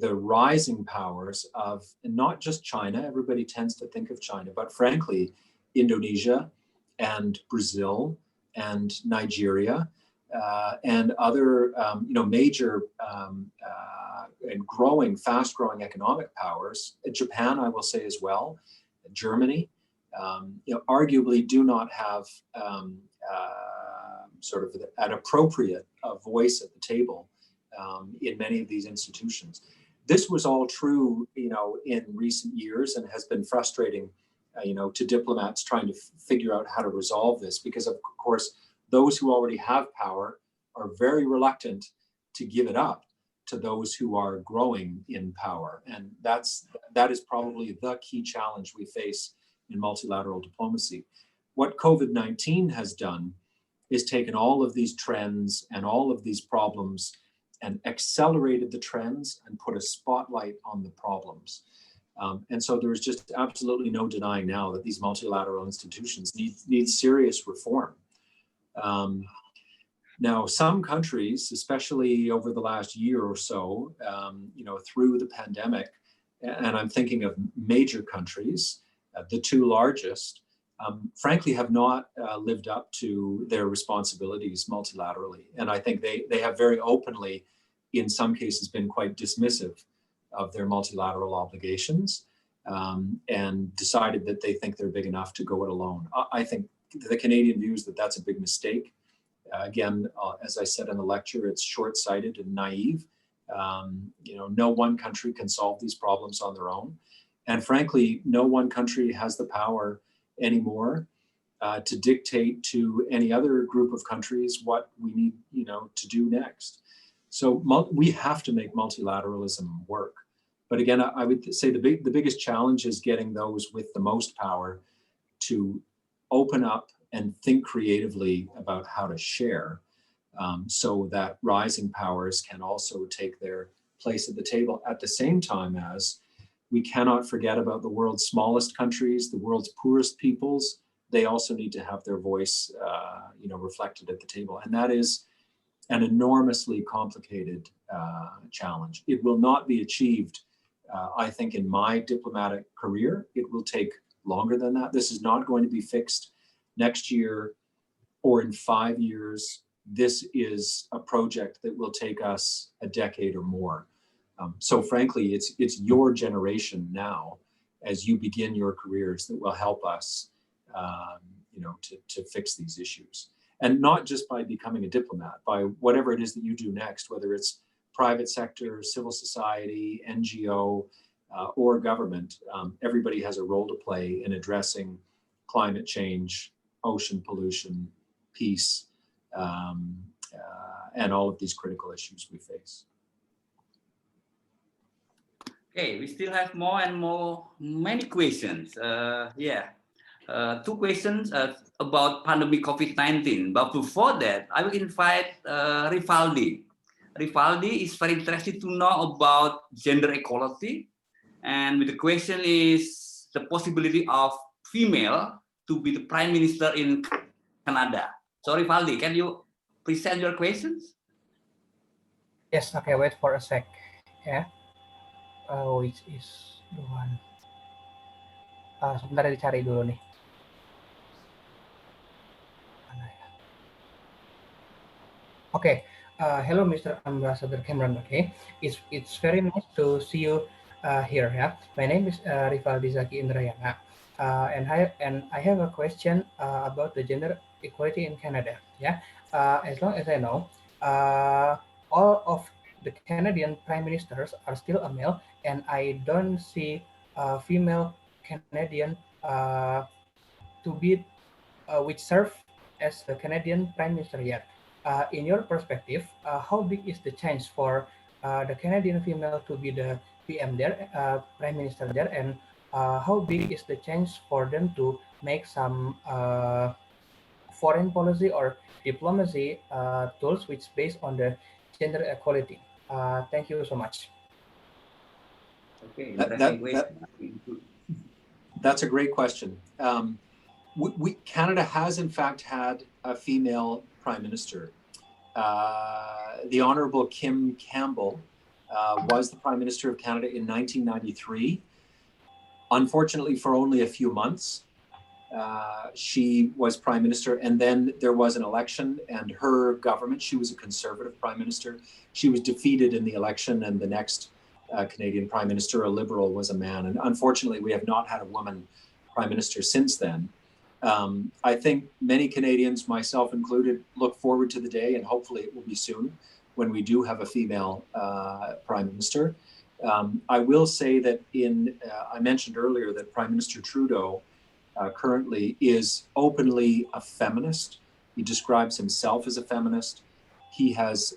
the rising powers of, and not just China, everybody tends to think of China, but frankly, Indonesia and Brazil and Nigeria and other major and fast-growing economic powers. Japan, I will say as well, Germany, arguably do not have sort of an appropriate voice at the table in many of these institutions. This was all true, in recent years, and has been frustrating, to diplomats trying to figure out how to resolve this, because of course, those who already have power are very reluctant to give it up to those who are growing in power. And that is probably the key challenge we face in multilateral diplomacy. What COVID-19 has done is taken all of these trends and all of these problems and accelerated the trends and put a spotlight on the problems. And so there is just absolutely no denying now that these multilateral institutions need serious reform. Now, some countries, especially over the last year or so, through the pandemic, and I'm thinking of major countries, the two largest, frankly, have not lived up to their responsibilities multilaterally. And I think they have very openly, in some cases, been quite dismissive of their multilateral obligations and decided that they think they're big enough to go it alone. I think the Canadian view is that that's a big mistake. Again, as I said in the lecture, it's short-sighted and naive. No one country can solve these problems on their own. And frankly, no one country has the power anymore to dictate to any other group of countries what we need, to do next. So we have to make multilateralism work. But again, I would say the biggest challenge is getting those with the most power to open up and think creatively about how to share so that rising powers can also take their place at the table, at the same time as we cannot forget about the world's smallest countries, the world's poorest peoples. They also need to have their voice reflected at the table. And that is an enormously complicated challenge. It will not be achieved, I think, in my diplomatic career. It will take longer than that. This is not going to be fixed next year or in 5 years. This is a project that will take us a decade or more. So frankly, it's your generation now, as you begin your careers, that will help us, to fix these issues. And not just by becoming a diplomat, by whatever it is that you do next, whether it's private sector, civil society, NGO, or government, everybody has a role to play in addressing climate change, ocean pollution, peace, and all of these critical issues we face. Okay, we still have more and many questions. Two questions about pandemic COVID-19. But before that, I will invite Rivaldi. Rivaldi is very interested to know about gender equality. And the question is the possibility of female to be the prime minister in Canada. So Rivaldi, can you present your questions? Yes, okay, wait for a sec. Yeah. Which is the one. Sebentar dicari dulu nih. Okay. Hello, Mr. Ambassador Cameron. Okay, it's very nice to see you here. Yeah, my name is Rivaldi Zaki Indrayana, and I have a question about the gender equality in Canada. Yeah, as long as I know, all of the Canadian prime ministers are still a male, and I don't see a female Canadian to be which serve as the Canadian prime minister yet. In your perspective, how big is the chance for the Canadian female to be the PM there, prime minister there, and how big is the chance for them to make some foreign policy or diplomacy tools which based on the gender equality? Thank you so much. Okay, that's a great question. Canada has in fact had a female prime minister. The Honorable Kim Campbell was the Prime Minister of Canada in 1993. Unfortunately, for only a few months, she was Prime Minister, and then there was an election, and her government, she was a Conservative Prime Minister, she was defeated in the election, and the next Canadian Prime Minister, a Liberal, was a man. And unfortunately, we have not had a woman Prime Minister since then. I think many Canadians, myself included, look forward to the day, and hopefully it will be soon, when we do have a female Prime Minister. I will say that I mentioned earlier that Prime Minister Trudeau currently is openly a feminist. He describes himself as a feminist. He has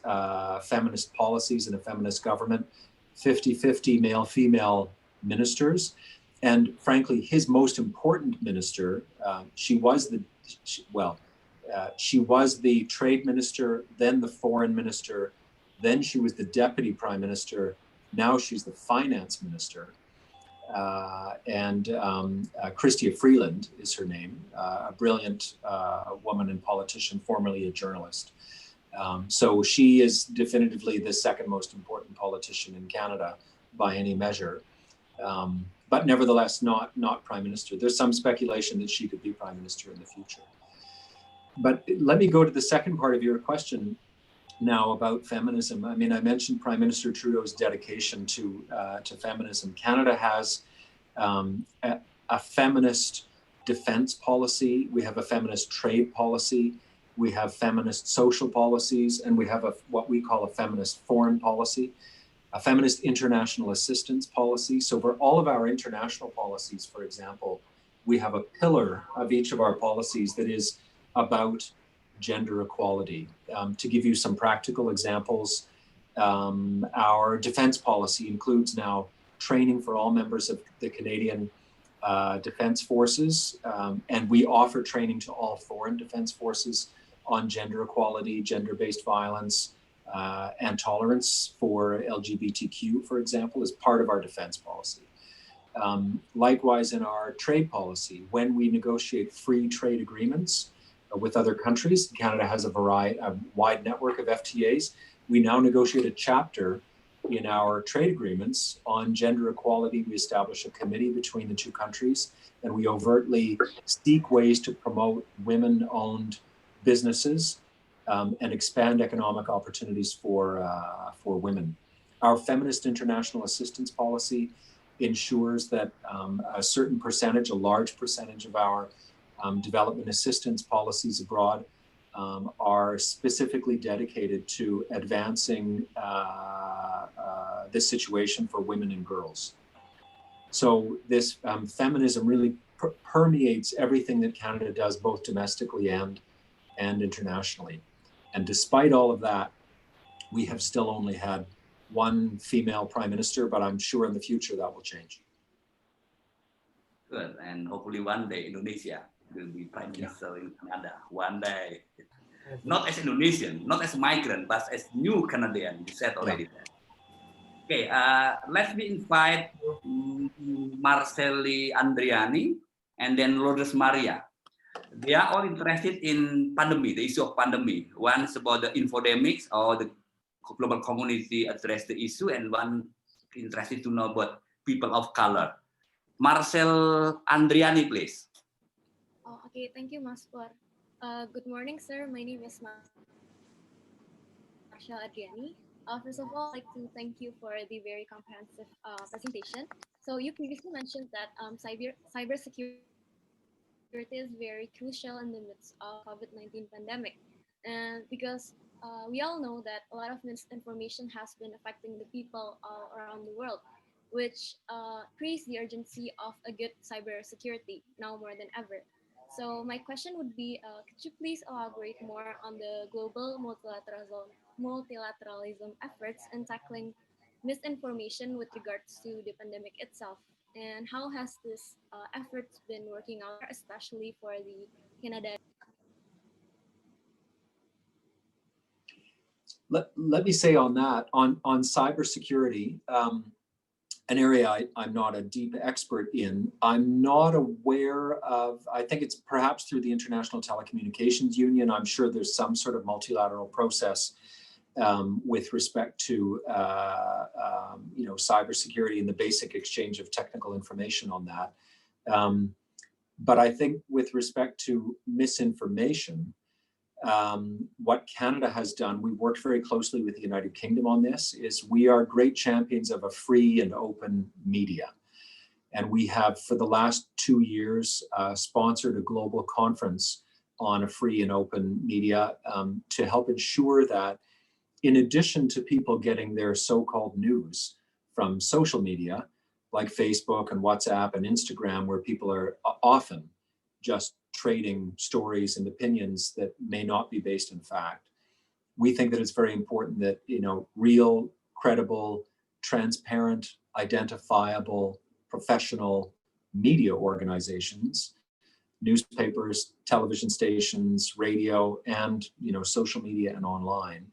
feminist policies and a feminist government, 50-50 male-female ministers. And frankly, his most important minister, she was the trade minister, then the foreign minister, then she was the deputy prime minister, now she's the finance minister. Chrystia Freeland is her name, a brilliant woman and politician, formerly a journalist. So she is definitively the second most important politician in Canada by any measure. But nevertheless, not prime minister. There's some speculation that she could be prime minister in the future. But let me go to the second part of your question now about feminism. I mean, I mentioned Prime Minister Trudeau's dedication to feminism. Canada has a feminist defense policy. We have a feminist trade policy. We have feminist social policies, and we have what we call a feminist foreign policy. A feminist international assistance policy. So for all of our international policies, for example, we have a pillar of each of our policies that is about gender equality. To give you some practical examples, our defense policy includes now training for all members of the Canadian Defense Forces, and we offer training to all foreign defense forces on gender equality, gender-based violence, and tolerance for LGBTQ, for example, as part of our defense policy. Likewise, in our trade policy, when we negotiate free trade agreements with other countries, Canada has a wide network of FTAs. We now negotiate a chapter in our trade agreements on gender equality. We establish a committee between the two countries, and we overtly seek ways to promote women-owned businesses and expand economic opportunities for women. Our feminist international assistance policy ensures that a certain percentage, a large percentage of our development assistance policies abroad are specifically dedicated to advancing the situation for women and girls. So this feminism really permeates everything that Canada does, both domestically and internationally. And despite all of that, we have still only had one female prime minister, but I'm sure in the future that will change. Good, and hopefully one day Indonesia will be prime minister in Canada. One day, not as Indonesian, not as migrant, but as new Canadian. You said already. Okay, let me invite Marcelli Andriani and then Lourdes Maria. They are all interested in pandemic, the issue of pandemic. One is about the infodemics, or the global community address the issue, and one interested to know about people of color. Marcel Andriani, please. Oh, okay, thank you, Mas Pur. Good morning, sir. My name is Marcel Andriani. First of all, I'd like to thank you for the very comprehensive presentation. So you previously mentioned that cybersecurity is very crucial in the midst of COVID-19 pandemic, and because we all know that a lot of misinformation has been affecting the people all around the world, which creates the urgency of a good cybersecurity now more than ever. So my question would be, could you please elaborate more on the global multilateralism efforts in tackling misinformation with regards to the pandemic itself? And how has this efforts been working out, especially for the Canada? Let me say on that, on cybersecurity, an area I'm not a deep expert in. I'm not aware of, I think it's perhaps through the International Telecommunications Union. I'm sure there's some sort of multilateral process with respect to cybersecurity and the basic exchange of technical information on that. But I think with respect to misinformation, what Canada has done, we worked very closely with the United Kingdom on this, is we are great champions of a free and open media. And we have, for the last 2 years, sponsored a global conference on a free and open media to help ensure that, in addition to people getting their so-called news from social media, like Facebook and WhatsApp and Instagram, where people are often just trading stories and opinions that may not be based in fact. We think that it's very important that, real, credible, transparent, identifiable, professional media organizations, newspapers, television stations, radio, and, social media and online,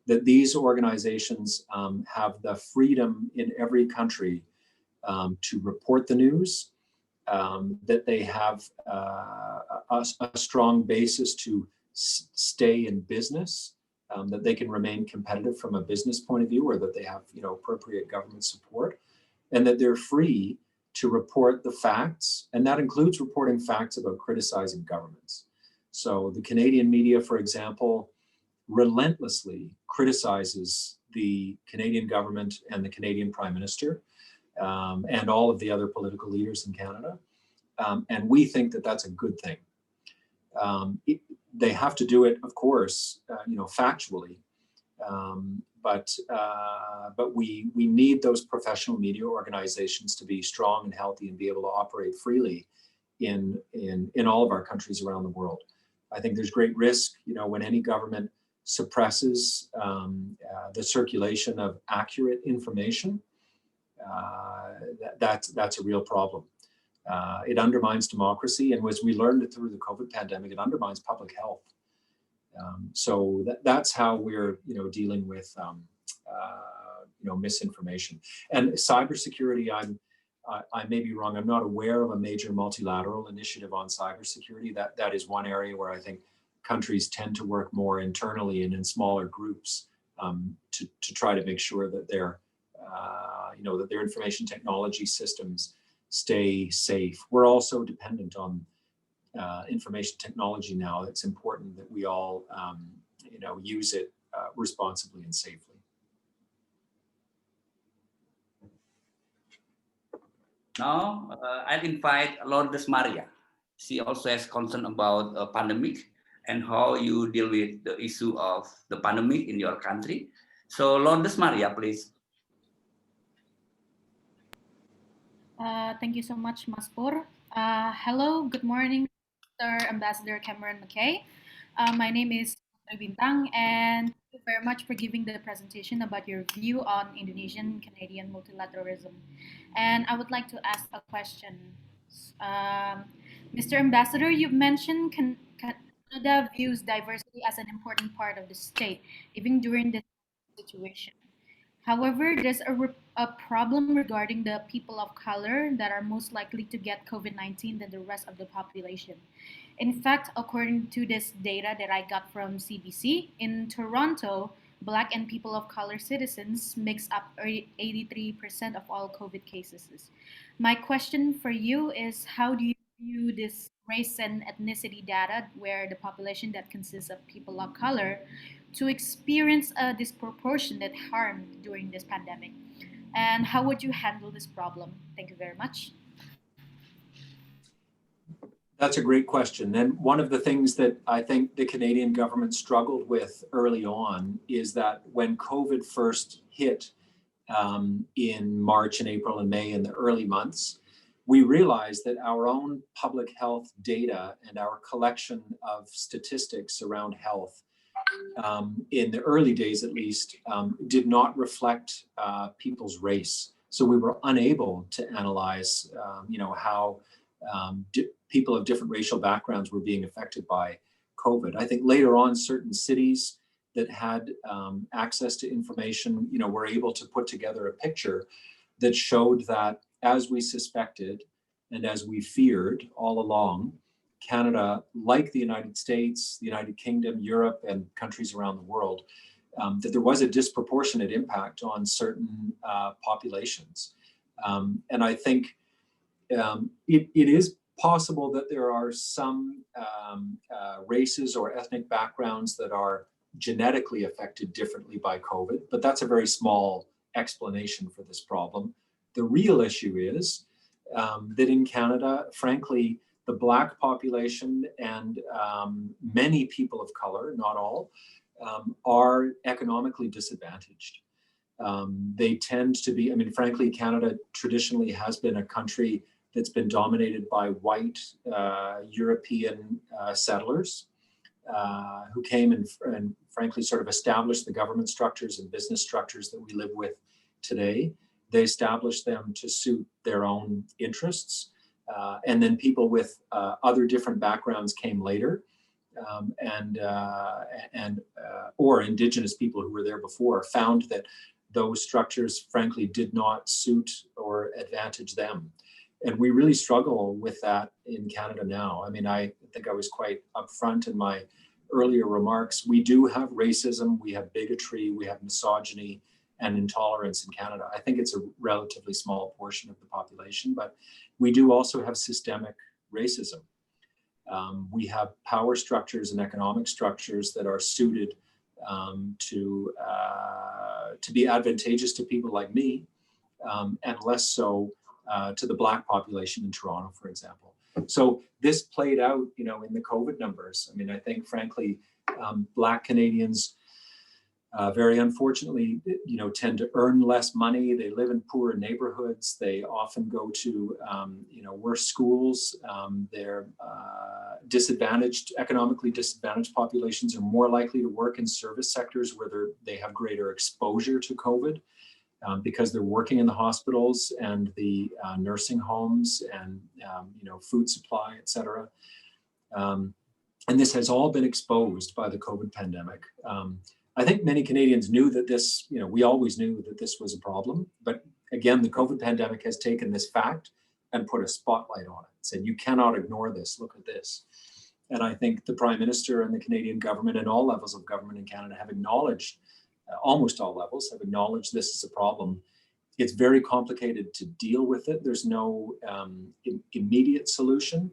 that these organizations have the freedom in every country to report the news, that they have a strong basis to stay in business, that they can remain competitive from a business point of view, or that they have appropriate government support, and that they're free to report the facts, and that includes reporting facts about criticizing governments. So the Canadian media, for example, relentlessly criticizes the Canadian government and the Canadian Prime Minister, and all of the other political leaders in Canada. And we think that that's a good thing. They have to do it, of course, factually. But we need those professional media organizations to be strong and healthy and be able to operate freely in all of our countries around the world. I think there's great risk, when any government suppresses the circulation of accurate information. That's a real problem. It undermines democracy, and as we learned through the COVID pandemic, it undermines public health. So that's how we're dealing with misinformation. And cybersecurity, I may be wrong. I'm not aware of a major multilateral initiative on cybersecurity. That is one area where I think countries tend to work more internally and in smaller groups to try to make sure that their information technology systems stay safe. We're also dependent on information technology now. It's important that we all, use it responsibly and safely. Now, I'll invite Lourdes Maria. She also has concern about a pandemic and how you deal with the issue of the pandemic in your country. So Lourdes Maria, please. Thank you so much, Mas Pur. Hello, good morning, Mr. Ambassador Cameron MacKay. My name is Bintang, and thank you very much for giving the presentation about your view on Indonesian-Canadian multilateralism. And I would like to ask a question. Mr. Ambassador, you've mentioned Canada views diversity as an important part of the state, even during this situation. However, there's a problem regarding the people of color that are most likely to get COVID-19 than the rest of the population. In fact, according to this data that I got from CBC, in Toronto, Black and people of color citizens makes up 83% of all COVID cases. My question for you is, how do you view this race and ethnicity data where the population that consists of people of color to experience a disproportionate harm during this pandemic? And how would you handle this problem? Thank you very much. That's a great question. And one of the things that I think the Canadian government struggled with early on is that when COVID first hit in March and April and May in the early months, we realized that our own public health data and our collection of statistics around health in the early days at least, did not reflect people's race. So we were unable to analyze how people of different racial backgrounds were being affected by COVID. I think later on, certain cities that had access to information, were able to put together a picture that showed that, as we suspected and as we feared all along, Canada, like the United States, the United Kingdom, Europe, and countries around the world, that there was a disproportionate impact on certain populations. And I think it is possible that there are some races or ethnic backgrounds that are genetically affected differently by COVID, but that's a very small explanation for this problem. The real issue is that in Canada, frankly, the Black population and many people of color, not all, are economically disadvantaged. They tend to be, frankly, Canada traditionally has been a country that's been dominated by white European settlers who came and frankly sort of established the government structures and business structures that we live with today. They established them to suit their own interests. And then people with other different backgrounds came later, or Indigenous people who were there before found that those structures, frankly, did not suit or advantage them. And we really struggle with that in Canada now. I think I was quite upfront in my earlier remarks. We do have racism, we have bigotry, we have misogyny and intolerance in Canada. I think it's a relatively small portion of the population, but we do also have systemic racism. We have power structures and economic structures that are suited to be advantageous to people like me, and less so to the Black population in Toronto, for example. So this played out, in the COVID numbers. I think, frankly, Black Canadians, very unfortunately, tend to earn less money. They live in poorer neighborhoods. They often go to, worse schools. They're disadvantaged, economically disadvantaged populations are more likely to work in service sectors where they have greater exposure to COVID because they're working in the hospitals and the nursing homes and, food supply, et cetera. And this has all been exposed by the COVID pandemic. I think many Canadians knew that this, we always knew that this was a problem, but again, the COVID pandemic has taken this fact and put a spotlight on it, said, you cannot ignore this, look at this. And I think the Prime Minister and the Canadian government and all levels of government in Canada have acknowledged, almost all levels have acknowledged this is a problem. It's very complicated to deal with it. There's no immediate solution.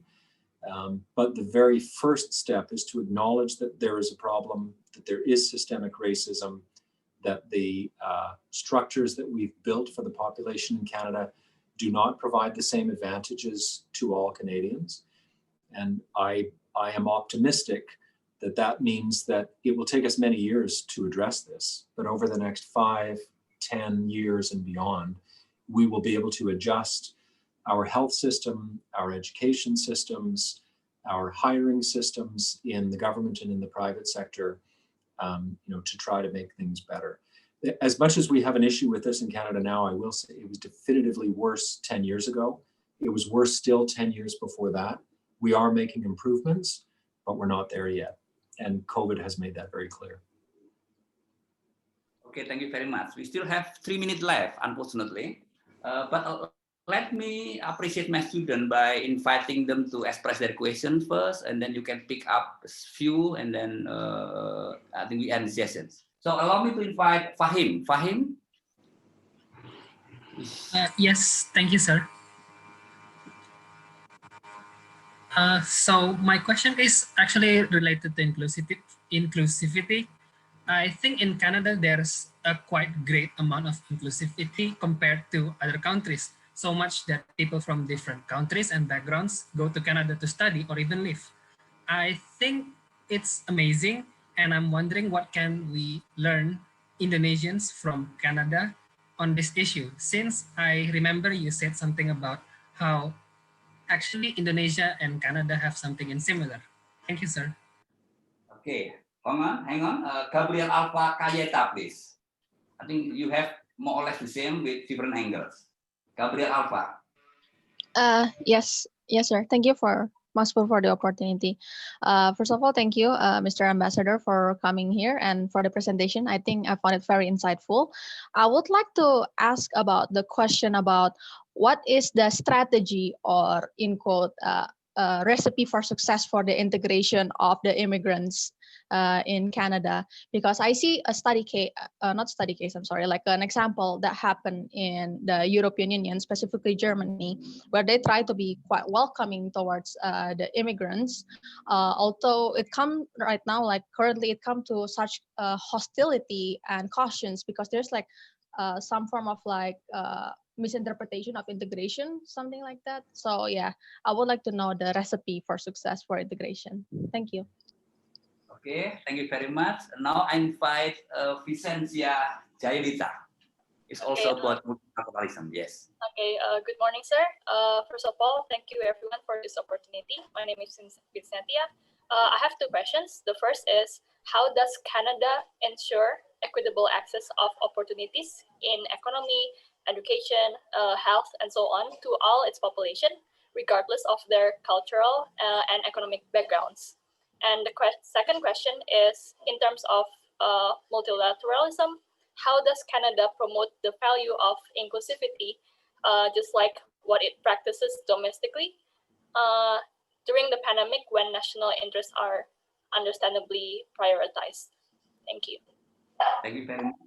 But the very first step is to acknowledge that there is a problem, that there is systemic racism, that the structures that we've built for the population in Canada do not provide the same advantages to all Canadians. And I am optimistic that that means that it will take us many years to address this, but over the next 5, 10 years and beyond, we will be able to adjust our health system, our education systems, our hiring systems in the government and in the private sector, to try to make things better. As much as we have an issue with this in Canada now, I will say it was definitively worse 10 years ago. It was worse still 10 years before that. We are making improvements, but we're not there yet. And COVID has made that very clear. Okay, thank you very much. We still have 3 minutes left, unfortunately. But let me appreciate my student by inviting them to express their questions first, and then you can pick up a few, and then I think we end the sessions. So allow me to invite Fahim. Fahim? Yes, thank you, sir. So my question is actually related to inclusivity. I think in Canada, there's a quite great amount of inclusivity compared to other countries, so much that people from different countries and backgrounds go to Canada to study or even live. I think it's amazing, and I'm wondering what can we learn Indonesians from Canada on this issue, since I remember you said something about how actually Indonesia and Canada have something in similar. Thank you, sir. Okay, hang on. Gabriel Alpha Kayeta, please. I think you have more or less the same with different angles. Gabriel Alpha. Yes, sir. Thank you for the opportunity. First of all, thank you, Mr. Ambassador, for coming here and for the presentation. I think I found it very insightful. I would like to ask about the question about what is the strategy, or in quote, recipe for success for the integration of the immigrants in Canada, because I see a like an example that happened in the European Union, specifically Germany, where they try to be quite welcoming towards the immigrants. Although it come right now, like currently it come to such hostility and cautions, because there's like some form of like misinterpretation of integration, something like that. So yeah, I would like to know the recipe for success for integration. Thank you. Okay, thank you very much. Now I invite Vicencia Jailita. It's also about multilateralism. Yes. Okay, good morning, sir. First of all, thank you everyone for this opportunity. My name is Vicentia. I have two questions. The first is, how does Canada ensure equitable access of opportunities in economy, education, health, and so on to all its population, regardless of their cultural and economic backgrounds? And the second question is, in terms of multilateralism, how does Canada promote the value of inclusivity, just like what it practices domestically during the pandemic when national interests are understandably prioritized? Thank you. Thank you very much.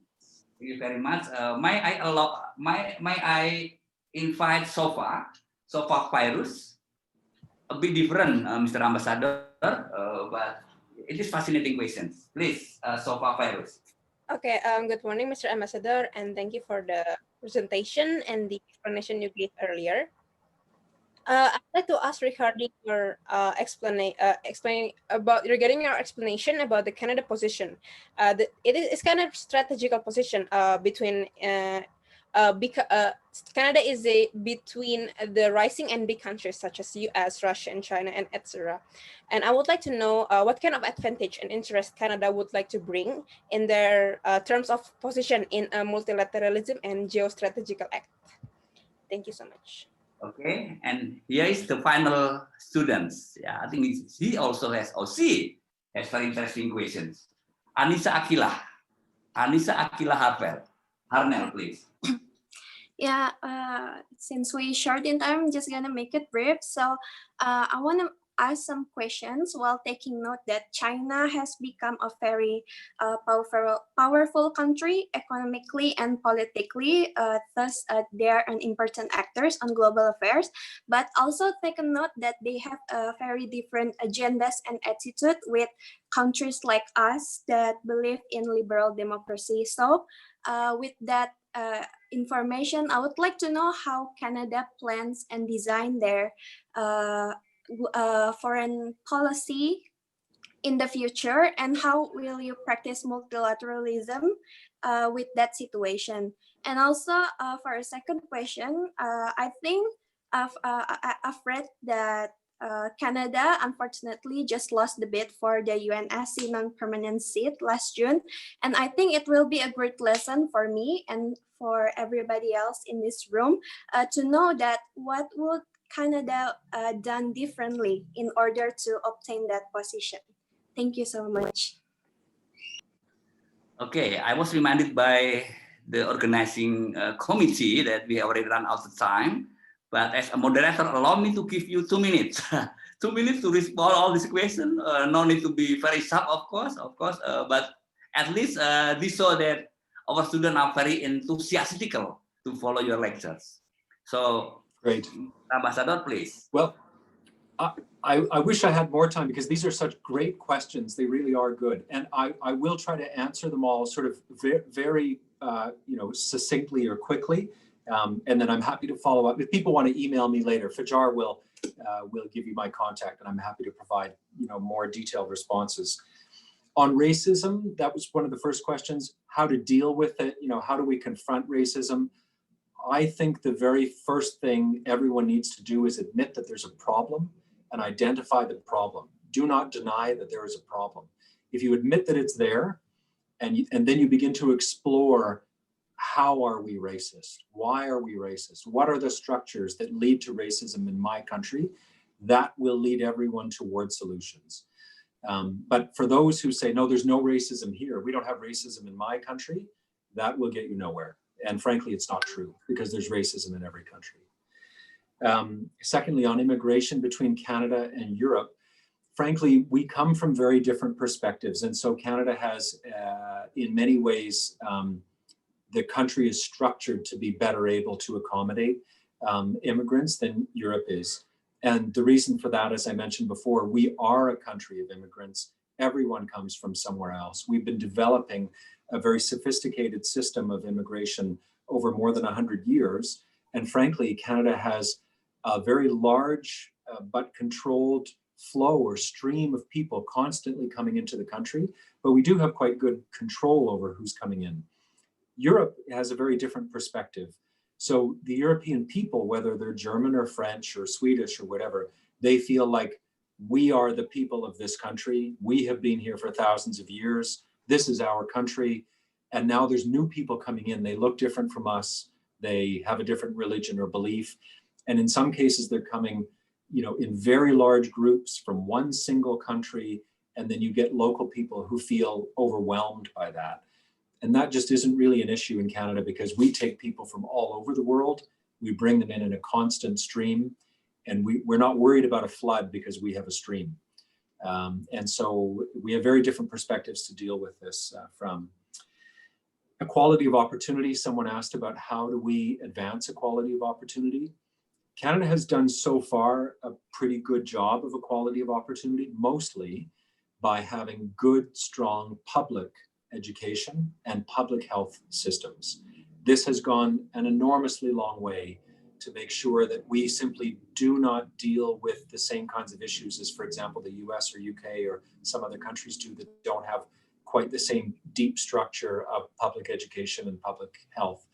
Thank you very much. May I invite Sofa Virus? A bit different, Mr. Ambassador, but it is fascinating questions. Please, Sofa Virus. Okay, good morning, Mr. Ambassador, and thank you for the presentation and the explanation you gave earlier. I'd like to ask regarding your regarding your explanation about the Canada position. It's kind of strategical position between Canada is between the rising and big countries such as US, Russia, and China, and etc. And I would like to know what kind of advantage and interest Canada would like to bring in their terms of position in multilateralism and geostrategical act. Thank you so much. Okay, and here is the final students. Yeah, I think he also has, or she has very interesting questions. Anissa Akila Harnell, please. Yeah, since we short in time, I'm just gonna make it brief. So I want to ask some questions while taking note that China has become a very powerful country economically and politically. Thus, they are an important actors on global affairs. But also take a note that they have very different agendas and attitude with countries like us that believe in liberal democracy. So with that information, I would like to know how Canada plans and design their foreign policy in the future, and how will you practice multilateralism with that situation? And also for a second question, I think I've read that Canada unfortunately just lost the bid for the UNSC non-permanent seat last June. And I think it will be a great lesson for me and for everybody else in this room to know that what would Canada done differently in order to obtain that position. Thank you so much. Okay, I was reminded by the organizing committee that we already run out of time. But as a moderator, allow me to give you 2 minutes. 2 minutes to respond all these questions. No need to be very sharp, of course. But at least this show that our students are very enthusiastic to follow your lectures. So, great, Ambassador, please. Well, I wish I had more time because these are such great questions. They really are good, and I will try to answer them all sort of very succinctly or quickly. And then I'm happy to follow up. If people want to email me later, Fajar will give you my contact, and I'm happy to provide more detailed responses. On racism, that was one of the first questions. How to deal with it? How do we confront racism? I think the very first thing everyone needs to do is admit that there's a problem and identify the problem. Do not deny that there is a problem. If you admit that it's there, and then you begin to explore, how are we racist? Why are we racist? What are the structures that lead to racism in my country? That will lead everyone toward solutions. But for those who say, no, there's no racism here, we don't have racism in my country, that will get you nowhere. And frankly, it's not true because there's racism in every country. Secondly, on immigration between Canada and Europe, frankly, we come from very different perspectives. And so Canada has, in many ways, the country is structured to be better able to accommodate immigrants than Europe is. And the reason for that, as I mentioned before, we are a country of immigrants. Everyone comes from somewhere else. We've been developing a very sophisticated system of immigration over more than 100 years. And frankly, Canada has a very large but controlled flow or stream of people constantly coming into the country, but we do have quite good control over who's coming in. Europe has a very different perspective. So the European people, whether they're German or French or Swedish or whatever, they feel like we are the people of this country. We have been here for thousands of years. This is our country. And now there's new people coming in. They look different from us. They have a different religion or belief. And in some cases, they're coming, in very large groups from one single country. And then you get local people who feel overwhelmed by that. And that just isn't really an issue in Canada because we take people from all over the world. We bring them in a constant stream. And we're not worried about a flood because we have a stream. And so we have very different perspectives to deal with this from. Equality of opportunity, someone asked about how do we advance equality of opportunity. Canada has done so far a pretty good job of equality of opportunity, mostly by having good, strong public education and public health systems. This has gone an enormously long way to make sure that we simply do not deal with the same kinds of issues as, for example, the US or UK or some other countries do that don't have quite the same deep structure of public education and public health.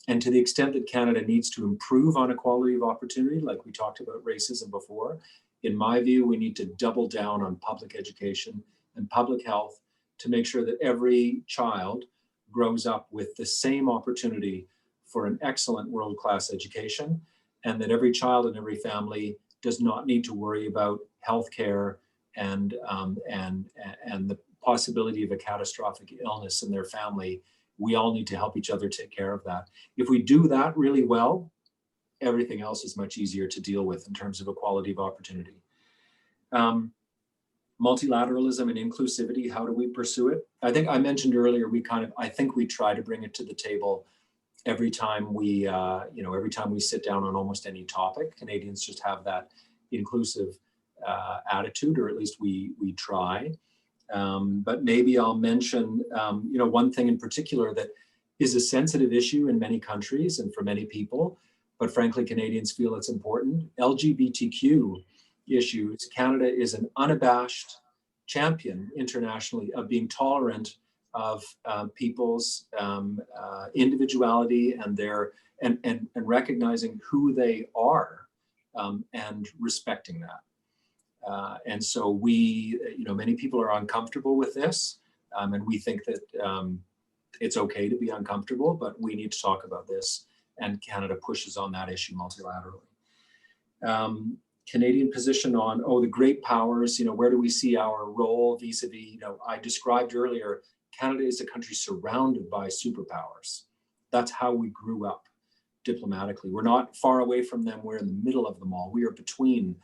And to the extent that Canada needs to improve on equality of opportunity, like we talked about racism before, in my view, we need to double down on public education and public health to make sure that every child grows up with the same opportunity for an excellent world-class education, and that every child and every family does not need to worry about healthcare and the possibility of a catastrophic illness in their family. We all need to help each other take care of that. If we do that really well, everything else is much easier to deal with in terms of equality of opportunity. Multilateralism and inclusivity, how do we pursue it? I think I mentioned earlier, I think we try to bring it to the table every time we, every time we sit down on almost any topic. Canadians just have that inclusive attitude, or at least we try. But maybe I'll mention, one thing in particular that is a sensitive issue in many countries and for many people, but frankly, Canadians feel it's important. LGBTQ issues. Canada is an unabashed champion internationally of being tolerant of people's individuality and and recognizing who they are and respecting that. And so we, many people are uncomfortable with this, and we think that it's okay to be uncomfortable, but we need to talk about this, and Canada pushes on that issue multilaterally. Canadian position on, the great powers, where do we see our role vis-a-vis, I described earlier, Canada is a country surrounded by superpowers. That's how we grew up diplomatically. We're not far away from them, we're in the middle of them all. We are between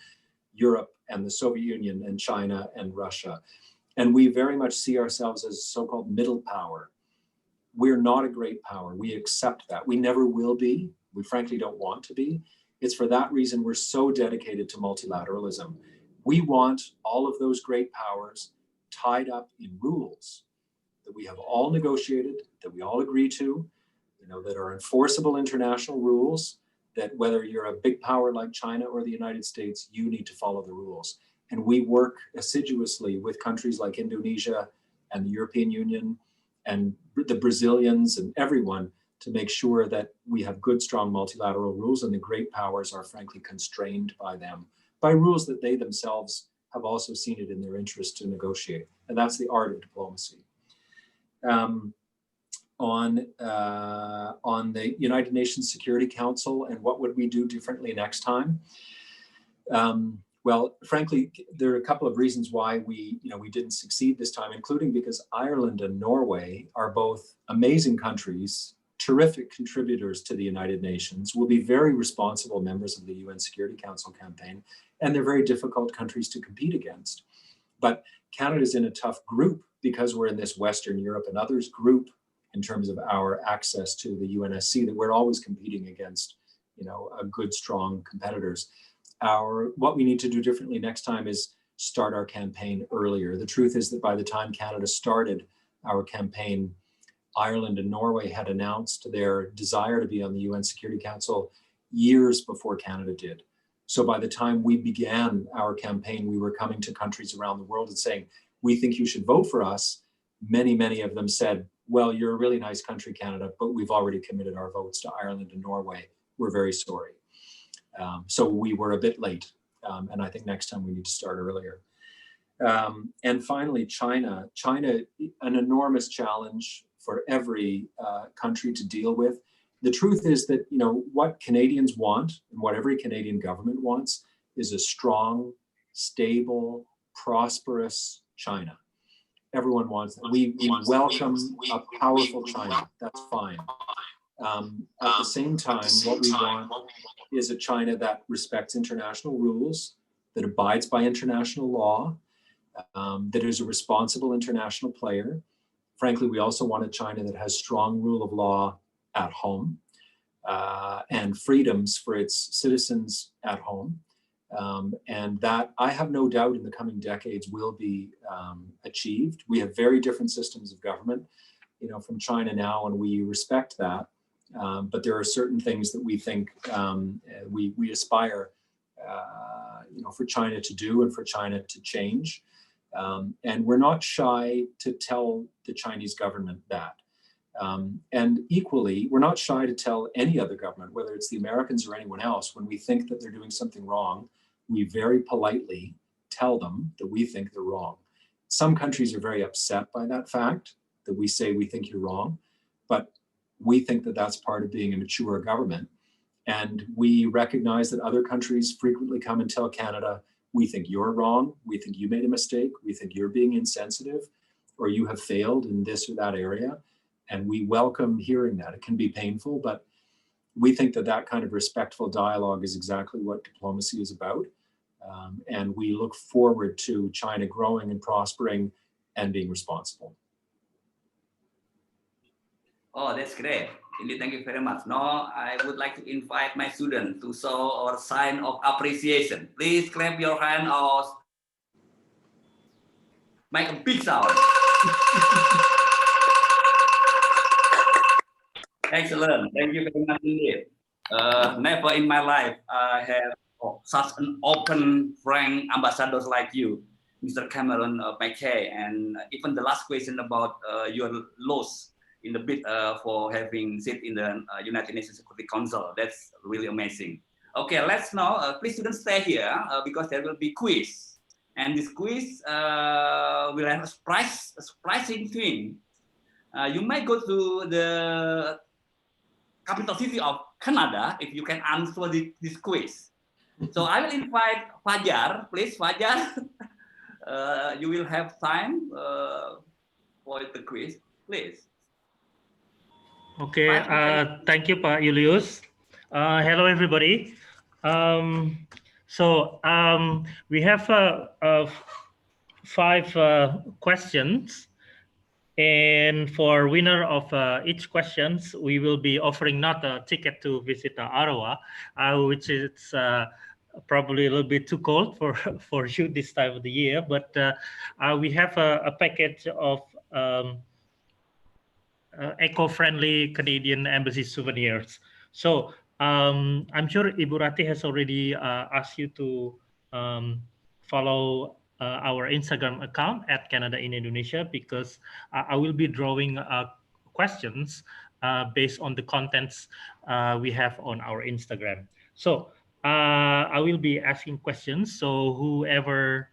Europe and the Soviet Union and China and Russia. And we very much see ourselves as so-called middle power. We're not a great power, we accept that. We never will be, we frankly don't want to be. It's for that reason we're so dedicated to multilateralism. We want all of those great powers tied up in rules that we have all negotiated, that we all agree to, that are enforceable international rules, that whether you're a big power like China or the United States, you need to follow the rules. And we work assiduously with countries like Indonesia and the European Union and the Brazilians and everyone to make sure that we have good, strong multilateral rules, and the great powers are frankly constrained by them, by rules that they themselves have also seen it in their interest to negotiate. And that's the art of diplomacy. On the United Nations Security Council and what would we do differently next time? Well, frankly, there are a couple of reasons why we didn't succeed this time, including because Ireland and Norway are both amazing countries, terrific contributors to the United Nations, will be very responsible members of the UN Security Council campaign, and they're very difficult countries to compete against. But Canada's in a tough group because we're in this Western Europe and others group in terms of our access to the UNSC, that we're always competing against, a good, strong competitors. What we need to do differently next time is start our campaign earlier. The truth is that by the time Canada started our campaign, Ireland and Norway had announced their desire to be on the UN Security Council years before Canada did. So by the time we began our campaign, we were coming to countries around the world and saying, we think you should vote for us. Many of them said, well, you're a really nice country, Canada, but we've already committed our votes to Ireland and Norway. We're very sorry. So we were a bit late. And I think next time we need to start earlier. And finally, China. China, an enormous challenge for every country to deal with. The truth is that, what Canadians want and what every Canadian government wants is a strong, stable, prosperous China. Everyone wants that. We welcome a powerful China. That's fine. At the same time, what we want is a China that respects international rules, that abides by international law, that is a responsible international player. Frankly, we also want a China that has strong rule of law at home and freedoms for its citizens at home. And that, I have no doubt, in the coming decades will be achieved. We have very different systems of government, from China now, and we respect that. But there are certain things that we think we aspire, for China to do and for China to change. And we're not shy to tell the Chinese government that. And equally, we're not shy to tell any other government, whether it's the Americans or anyone else, when we think that they're doing something wrong, we very politely tell them that we think they're wrong. Some countries are very upset by that fact, that we say we think you're wrong, but we think that that's part of being a mature government. And we recognize that other countries frequently come and tell Canada, we think you're wrong, we think you made a mistake, we think you're being insensitive, or you have failed in this or that area. And we welcome hearing that. It can be painful, but we think that that kind of respectful dialogue is exactly what diplomacy is about. And we look forward to China growing and prospering and being responsible. Oh, that's great. Indeed, thank you very much. Now, I would like to invite my students to show our sign of appreciation. Please clap your hand or make a big sound. Excellent. Thank you very much indeed. Never in my life I have such an open, frank ambassadors like you, Mr. Cameron MacKay. And even the last question about your loss in the bid for having sit in the United Nations Security Council, that's really amazing. Okay, let's now, please students stay here because there will be quiz. And this quiz will have a surprising thing. You may go to the capital city of Canada if you can answer this quiz. So I will invite Fajar, please, Fajar. You will have time for the quiz, please. Okay, thank you, Pak Julius. Hello, everybody. We have 5 questions, and for winner of each questions, we will be offering not a ticket to visit Arawa, which is probably a little bit too cold for you this time of the year, but we have a package of eco-friendly Canadian Embassy souvenirs. So I'm sure Ibu Rati has already asked you to follow our Instagram account at Canada in Indonesia, because I will be drawing questions based on the contents we have on our Instagram. So I will be asking questions. So whoever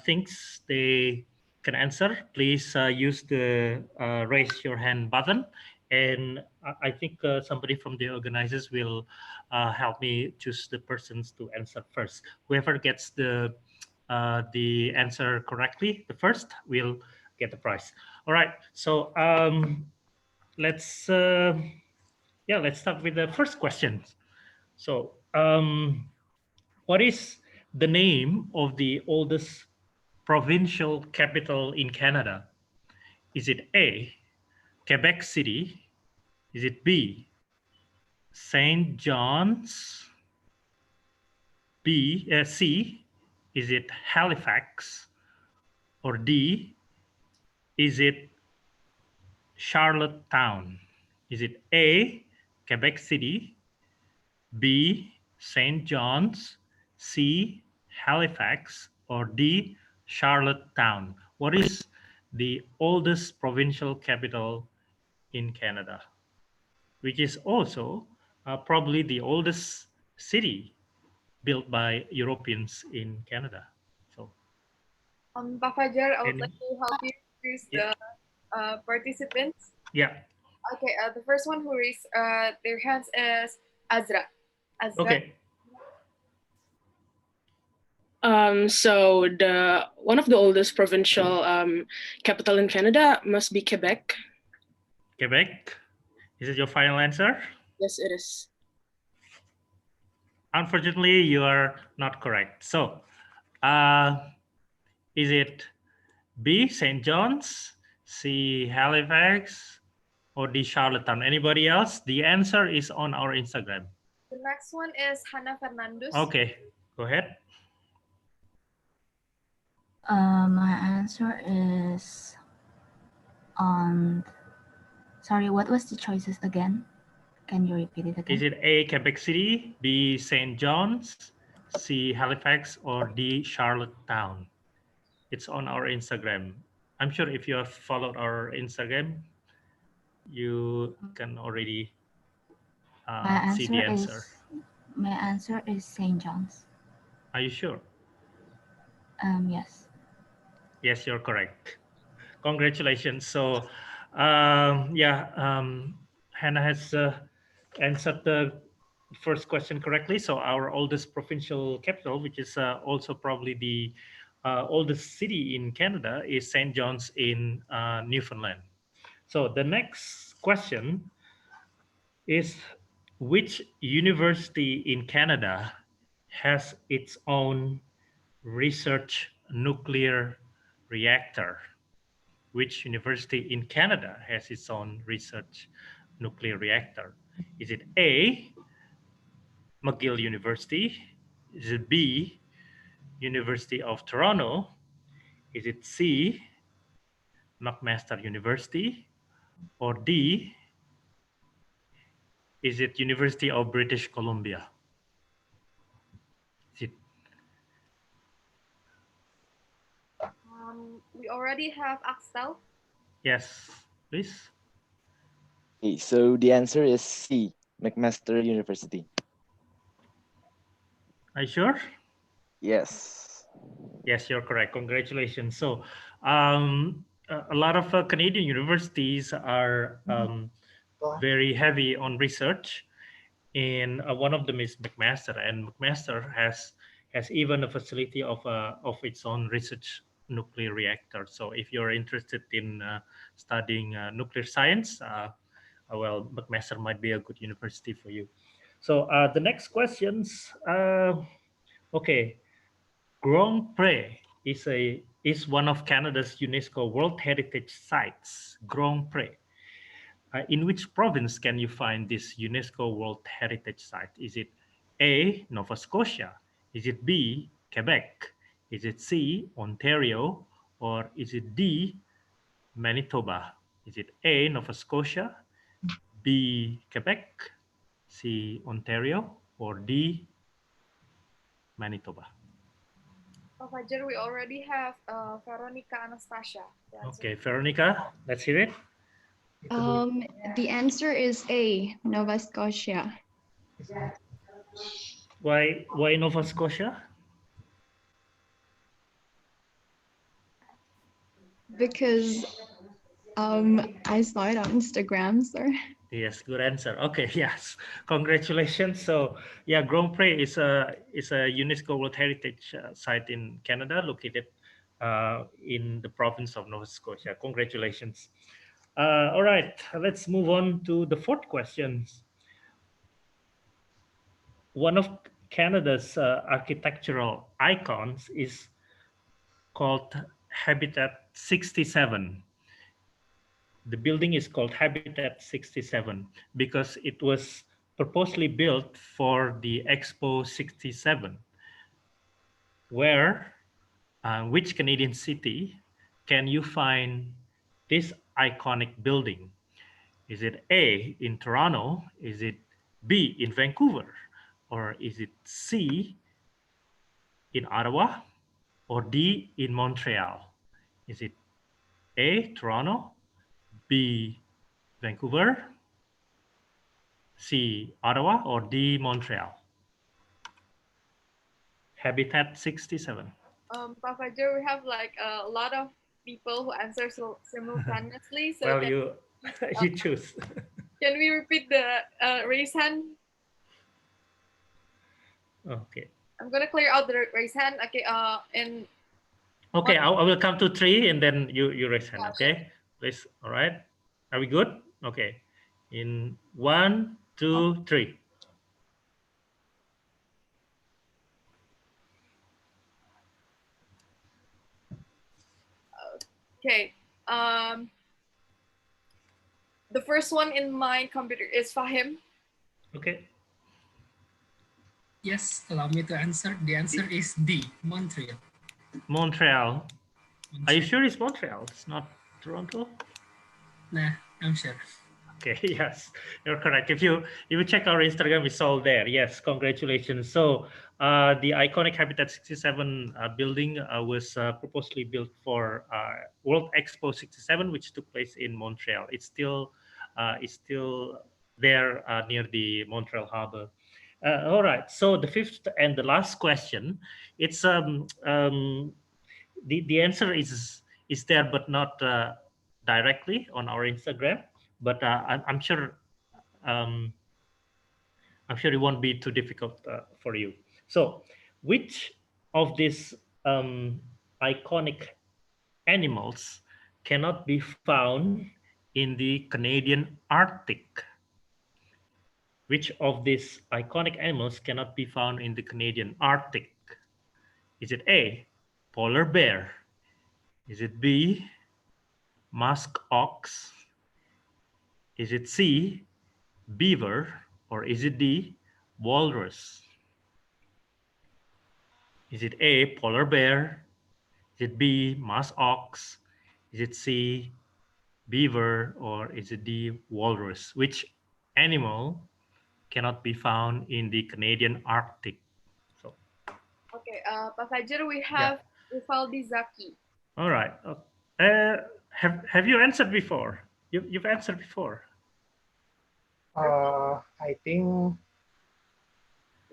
thinks they can answer, please use the raise your hand button, and I think somebody from the organizers will help me choose the persons to answer first. Whoever gets the answer correctly, the first, will get the prize. All right, so let's start with the first question. So what is the name of the oldest provincial capital in Canada? Is it A, Quebec City? Is it B, St. John's? C, is it Halifax? Or D, is it Charlottetown? Is it A, Quebec City? B, St. John's? C, Halifax? Or D, Charlottetown? What is the oldest provincial capital in Canada, which is also probably the oldest city built by Europeans in Canada? So, Pak Fajar, I would like to help you choose the participants. Yeah. Okay, the first one who raised their hands is Azra. Okay. So one of the oldest provincial capital in Canada must be Quebec. Quebec? Is it your final answer? Yes, it is. Unfortunately, you are not correct. So, is it B, St. John's, C, Halifax, or D, Charlottetown? Anybody else? The answer is on our Instagram. The next one is Hannah Fernandez. Okay, go ahead. My answer is on. Sorry, what was the choices again? Can you repeat it again? Is it A, Quebec City, B, St. John's, C, Halifax, or D, Charlottetown? It's on our Instagram. I'm sure if you have followed our Instagram, you can already see the answer. My answer is St. John's. Are you sure? Yes. Yes, you're correct. Congratulations. So, Hannah has answered the first question correctly. So our oldest provincial capital, which is also probably the oldest city in Canada, is St. John's in Newfoundland. So the next question is, which university in Canada has its own research nuclear reactor? Which university in Canada has its own research nuclear reactor? Is it A, McGill University? Is it B, University of Toronto? Is it C, McMaster University? Or D, is it University of British Columbia? Is it? We already have Axel. Yes, please. Okay, so the answer is C, McMaster University. Are you sure? Yes. Yes, you're correct. Congratulations. So a lot of Canadian universities are very heavy on research, and one of them is McMaster, and McMaster has even a facility of its own research nuclear reactor. So if you're interested in studying nuclear science, well, McMaster might be a good university for you. So the next questions. Okay, Grand Pré is one of Canada's UNESCO World Heritage Sites. Grand Pré. In which province can you find this UNESCO World Heritage Site? Is it A, Nova Scotia? Is it B, Quebec? Is it C, Ontario? Or is it D, Manitoba? Is it A, Nova Scotia? B, Quebec? C, Ontario? Or D, Manitoba? Fajar, we already have Veronica Anastasia. Okay, Veronica, let's hear it. The answer is A, Nova Scotia. Why Nova Scotia? Because I saw it on Instagram, sir. Yes, good answer. Okay, yes, congratulations. So, yeah, Grand Pré is a UNESCO World Heritage Site in Canada, located in the province of Nova Scotia. Congratulations. All right, let's move on to the fourth question. One of Canada's architectural icons is called Habitat 67. The building is called Habitat 67 because it was purposely built for the Expo 67. Where, which Canadian city can you find this iconic building? Is it A, in Toronto? Is it B, in Vancouver? Or is it C, in Ottawa? Or D, in Montreal? Is it A, Toronto? B, Vancouver? C, Ottawa? Or D, Montreal? Habitat 67. Pak Fajar, we have like a lot of people who answer simultaneously. So Well, you choose. Can we repeat the raise hand? Okay. I'm gonna clear out the raise hand. Okay. And okay, I will come to 3 and then you raise hand. Okay, please. All right. Are we good? Okay. In 1, 2, 3. Okay. The first one in my computer is Fahim. Okay. Yes, allow me to answer. The answer is D, Montreal. Montreal. Are you sure it's Montreal? It's not Toronto? Nah, I'm sure. Okay, yes, you're correct. If you check our Instagram, it's all there. Yes, congratulations. So the iconic Habitat 67 building was purposely built for World Expo 67, which took place in Montreal. It's still there near the Montreal Harbor. All right. So the fifth and the last question, it's the answer is there, but not directly on our Instagram. But I'm sure it won't be too difficult for you. So, which of these iconic animals cannot be found in the Canadian Arctic? Which of these iconic animals cannot be found in the Canadian Arctic? Is it A, polar bear? Is it B, musk ox? Is it C, beaver? Or is it D, walrus? Is it A, polar bear? Is it B, musk ox? Is it C, beaver? Or is it D, walrus? Which animal cannot be found in the Canadian Arctic? So, okay, Pak Fajar, we have Rivaldi Zaki. All right. Have you answered before? You've answered before. I think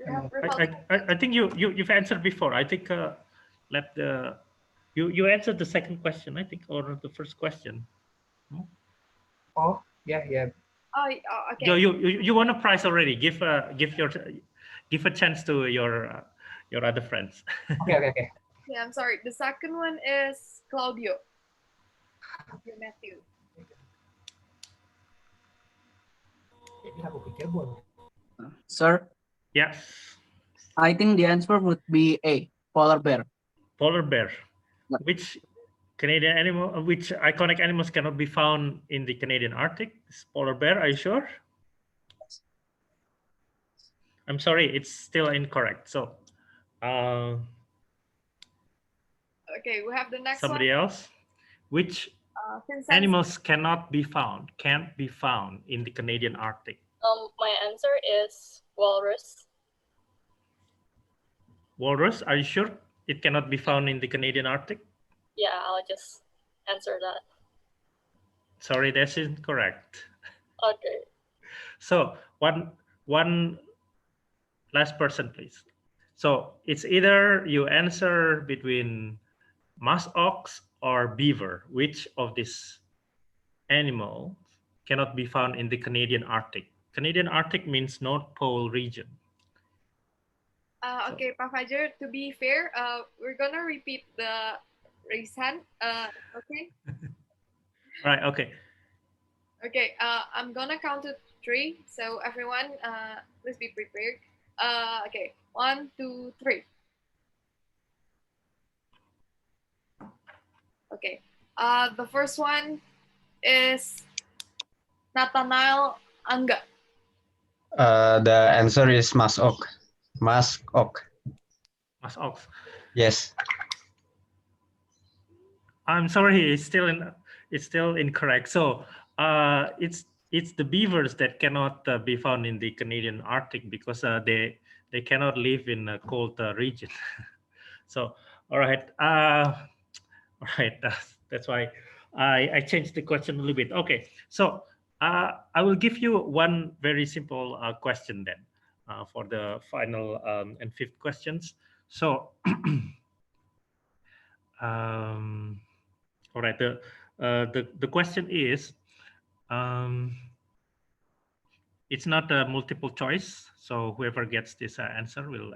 I think you've answered before. I think let the you answered the second question, I think, or the first question. Oh, yeah. Okay. You won a prize already. Give a chance to your other friends. Okay. Yeah, I'm sorry. The second one is Claudio. Matthew. Sir? Yes. I think the answer would be A, polar bear. Polar bear. Which Canadian animal, which iconic animals cannot be found in the Canadian Arctic? It's polar bear, are you sure? I'm sorry, it's still incorrect. So, okay, we have the next somebody one. else. Which animals can't be found in the Canadian Arctic? My answer is walrus. Walrus, are you sure it cannot be found in the Canadian Arctic? Yeah, I'll just answer that. Sorry, that's incorrect. Okay. So one last person, please. So it's either you answer between musk ox or beaver. Which of these animals cannot be found in the Canadian Arctic? Canadian Arctic means North Pole region. Okay, Pak Fajar, to be fair, we're gonna repeat the raise hand. Okay. Right. Okay. Okay. I'm gonna count to 3. So everyone, please be prepared. Okay. 1, 2, 3. Okay. The first one is Nathanael Angga. The answer is musk ox. Musk ox. Musk ox. Yes. I'm sorry, it's still incorrect. So it's the beavers that cannot be found in the Canadian Arctic because they cannot live in a cold region. So all right, that's why I changed the question a little bit. Okay, so I will give you one very simple question then for the final and fifth questions. So. All right. The question is, it's not a multiple choice, so whoever gets this answer will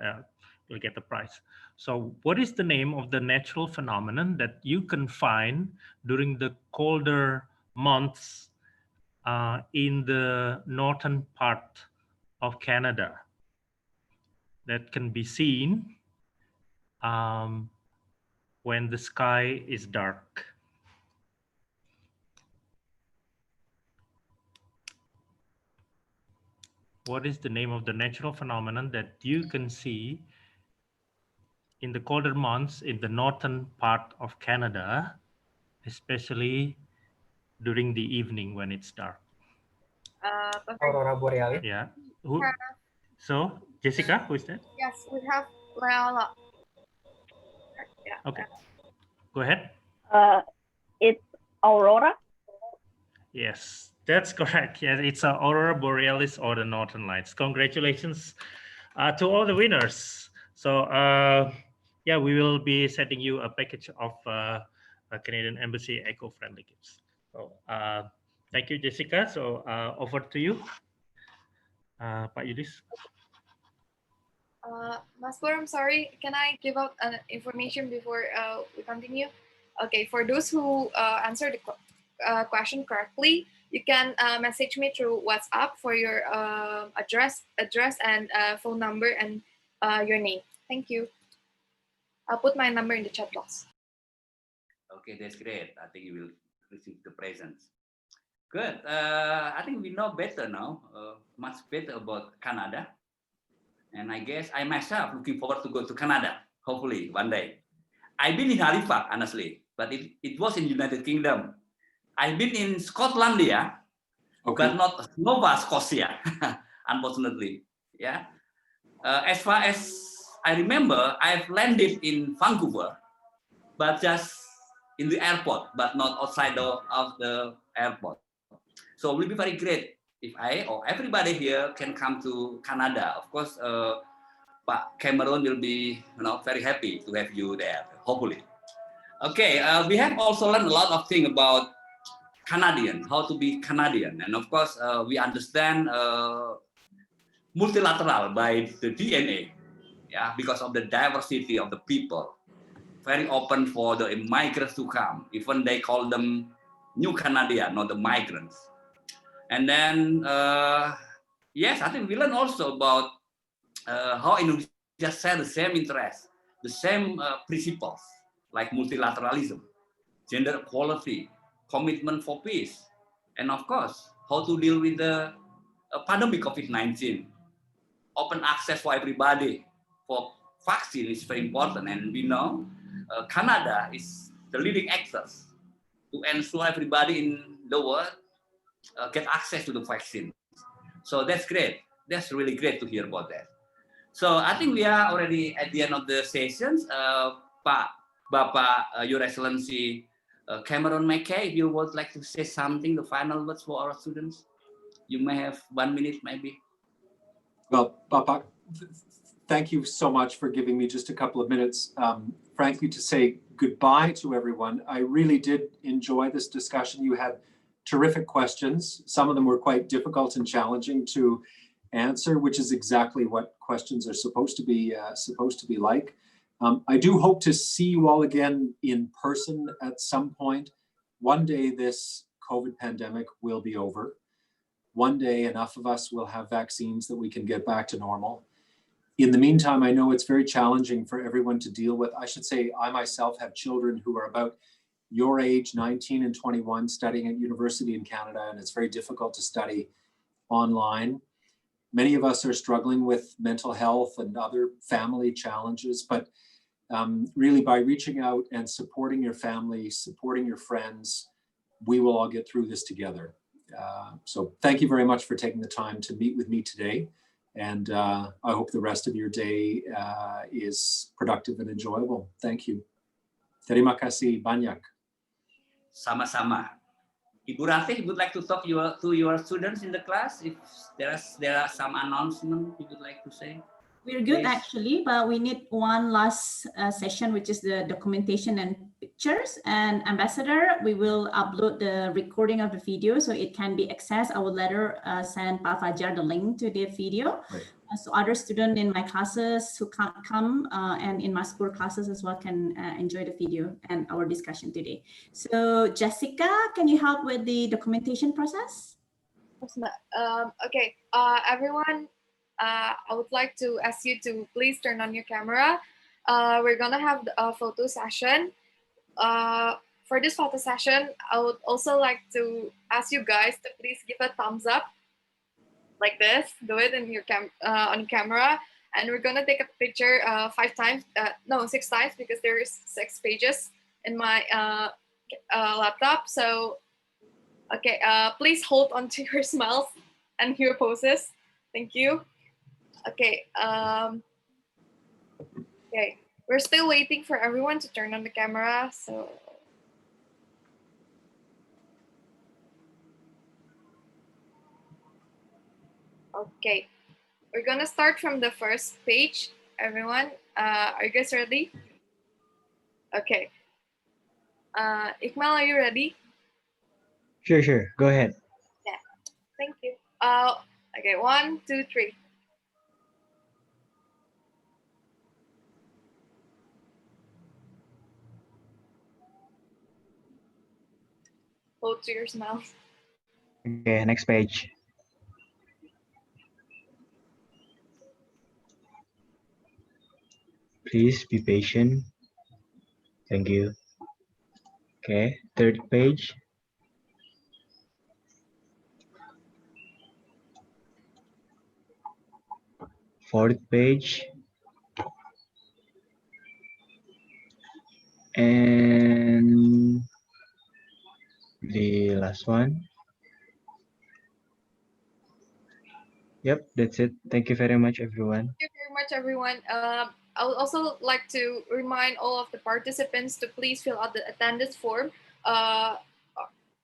get the prize. So, what is the name of the natural phenomenon that you can find during the colder months in the northern part of Canada that can be seen when the sky is dark? What is the name of the natural phenomenon that you can see in the colder months in the northern part of Canada, especially during the evening when it's dark? Aurora borealis. Yeah. Who? So, Jessica, who is that? Yes, we have Leala. Yeah. Okay. Go ahead. It's Aurora. Yes, that's correct. Yes, it's Aurora Borealis or the Northern Lights. Congratulations to all the winners. So yeah, we will be sending you a package of Canadian Embassy eco-friendly gifts. So thank you, Jessica. So over to you, Pak Yudis. Mas Pur, I'm sorry. Can I give out information before we continue? Okay, for those who answered the question correctly, you can message me through WhatsApp for your address and phone number and your name. Thank you. I'll put my number in the chat box. Okay, that's great. I think you will receive the presents. Good. I think we know better now, much better about Canada. And I guess I myself looking forward to go to Canada, hopefully one day. I've been in Halifax, honestly, but it was in United Kingdom. I've been in Scotland, yeah, okay, but not Nova Scotia, unfortunately. Yeah. As far as I remember, I've landed in Vancouver, but just in the airport, but not outside of the airport. So it will be very great if I or everybody here can come to Canada. Of course, Pak Cameron will be, very happy to have you there, hopefully. Okay, we have also learned a lot of things about Canadian, how to be Canadian. And of course, we understand multilateral by the DNA, yeah, because of the diversity of the people. Very open for the migrants to come. Even they call them new Canadian, not the migrants. And then, yes, I think we learn also about how Indonesia share the same interests, the same principles, like multilateralism, gender equality, commitment for peace, and of course, how to deal with the pandemic COVID-19. Open access for everybody for vaccine is very important, and we know Canada is the leading actors to ensure everybody in the world get access to the vaccine. So that's great. That's really great to hear about that. So I think we are already at the end of the sessions. Bapak, Your Excellency Cameron MacKay, if you would like to say something, the final words for our students, you may have 1 minute maybe. Well, Bapak, thank you so much for giving me just a couple of minutes, frankly, to say goodbye to everyone. I really did enjoy this discussion. You had terrific questions. Some of them were quite difficult and challenging to answer, which is exactly what questions are supposed to be like. I do hope to see you all again in person at some point. One day this COVID pandemic will be over. One day enough of us will have vaccines that we can get back to normal. In the meantime, I know it's very challenging for everyone to deal with. I should say I myself have children who are about your age, 19 and 21, studying at university in Canada, and it's very difficult to study online. Many of us are struggling with mental health and other family challenges, but really by reaching out and supporting your family, supporting your friends, we will all get through this together. So thank you very much for taking the time to meet with me today. And I hope the rest of your day is productive and enjoyable. Thank you. Terima kasih banyak. Sama-sama. Ibu Ratih would like to talk to your students in the class. If there are some announcements you would like to say. We're good, Please. actually, but we need one last session, which is the documentation and pictures. And Ambassador, we will upload the recording of the video so it can be accessed. I will later send Pak Fajar the link to the video. Right. So other students in my classes who can't come and in my school classes as well can enjoy the video and our discussion today. So Jessica, can you help with the documentation process? Okay, everyone, I would like to ask you to please turn on your camera. We're gonna have a photo session. For this photo session, I would also like to ask you guys to please give a thumbs up like this. Do it in your on camera, and we're gonna take a picture 6 times because there is 6 pages in my laptop. So, okay, please hold on to your smiles and your poses. Thank you. Okay. Okay, we're still waiting for everyone to turn on the camera. So. Okay, we're gonna start from the first page. Everyone, are you guys ready? Okay. Ikmal, are you ready? Sure. Go ahead. Yeah. Thank you. Okay. 1, 2, 3. Hold to your smile. Okay, next page. Please be patient. Thank you. Okay, third page. Fourth page. And the last one. Yep, that's it. Thank you very much, everyone. Thank you very much, everyone. I would also like to remind all of the participants to please fill out the attendance form.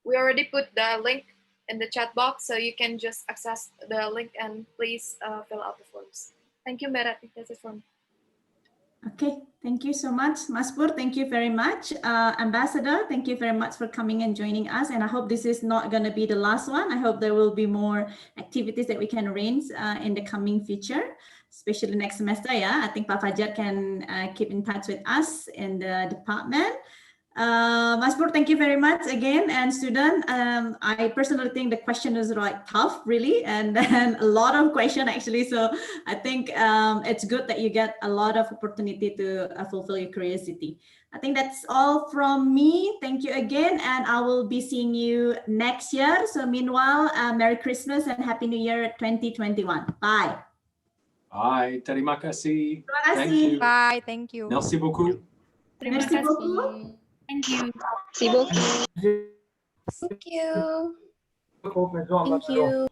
We already put the link in the chat box, so you can just access the link and please fill out the forms. Thank you, Mbak Rati. That's it from me. Okay, thank you so much. Mas Pur, thank you very much. Ambassador, thank you very much for coming and joining us. And I hope this is not going to be the last one. I hope there will be more activities that we can arrange in the coming future, especially next semester. Yeah, I think Pak Fajar can keep in touch with us in the department. Mas Pur, thank you very much again. And student, I personally think the question is like tough, really, and then a lot of question actually. So I think it's good that you get a lot of opportunity to fulfill your curiosity. I think that's all from me. Thank you again, and I will be seeing you next year. So meanwhile, Merry Christmas and Happy New Year 2021. Bye. Bye. Terima kasih. Terima kasih. Thank you. Bye. Thank you. Merci beaucoup. Terima Merci kasih. beaucoup. Thank you. Merci beaucoup. Thank you. Thank you.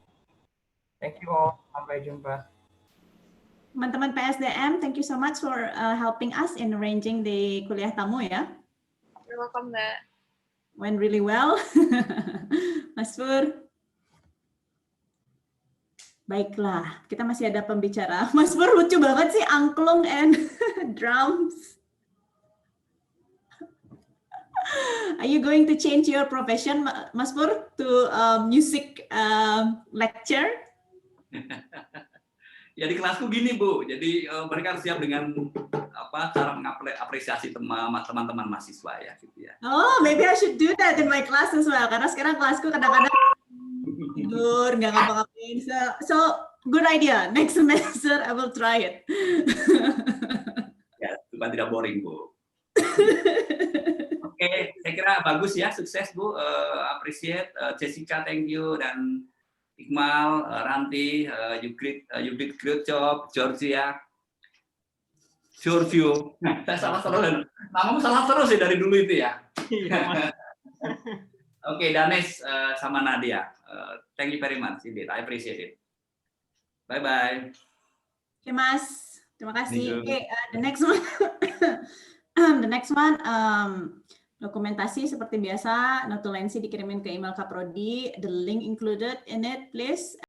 Thank you all. Sampai jumpa. Teman-teman PSDM, thank you so much for helping us in arranging the kuliah tamu ya. You're welcome, Mbak. Went really well. Mas Pur. Baiklah, kita masih ada pembicara. Mas Pur lucu banget sih, angklung and drums. Are you going to change your profession, Mas Pur, to music lecture? Ya di kelasku gini Bu, jadi mereka harus siap dengan cara mengapresiasi teman-teman mahasiswa ya gitu ya. Oh, maybe I should do that in my class as well. Karena sekarang kelasku kadang-kadang tidur, nggak ngapa-ngapain. So good idea. Next semester I will try it. Ya, supaya tidak boring Bu. Oke, saya kira bagus ya, sukses Bu. Appreciate Jessica, thank you, dan Iqmal, Ranti, you did great job, Georgia, Giorgio. Saya salah terus, namamu salah terus ya dari dulu itu ya. Oke, Danes sama Nadia, thank you very much, indeed, I appreciate it. Bye bye. Oke Mas, terima kasih. Thank you. The next one, dokumentasi seperti biasa, notulensi dikirimin ke email Kaprodi, the link included in it, please.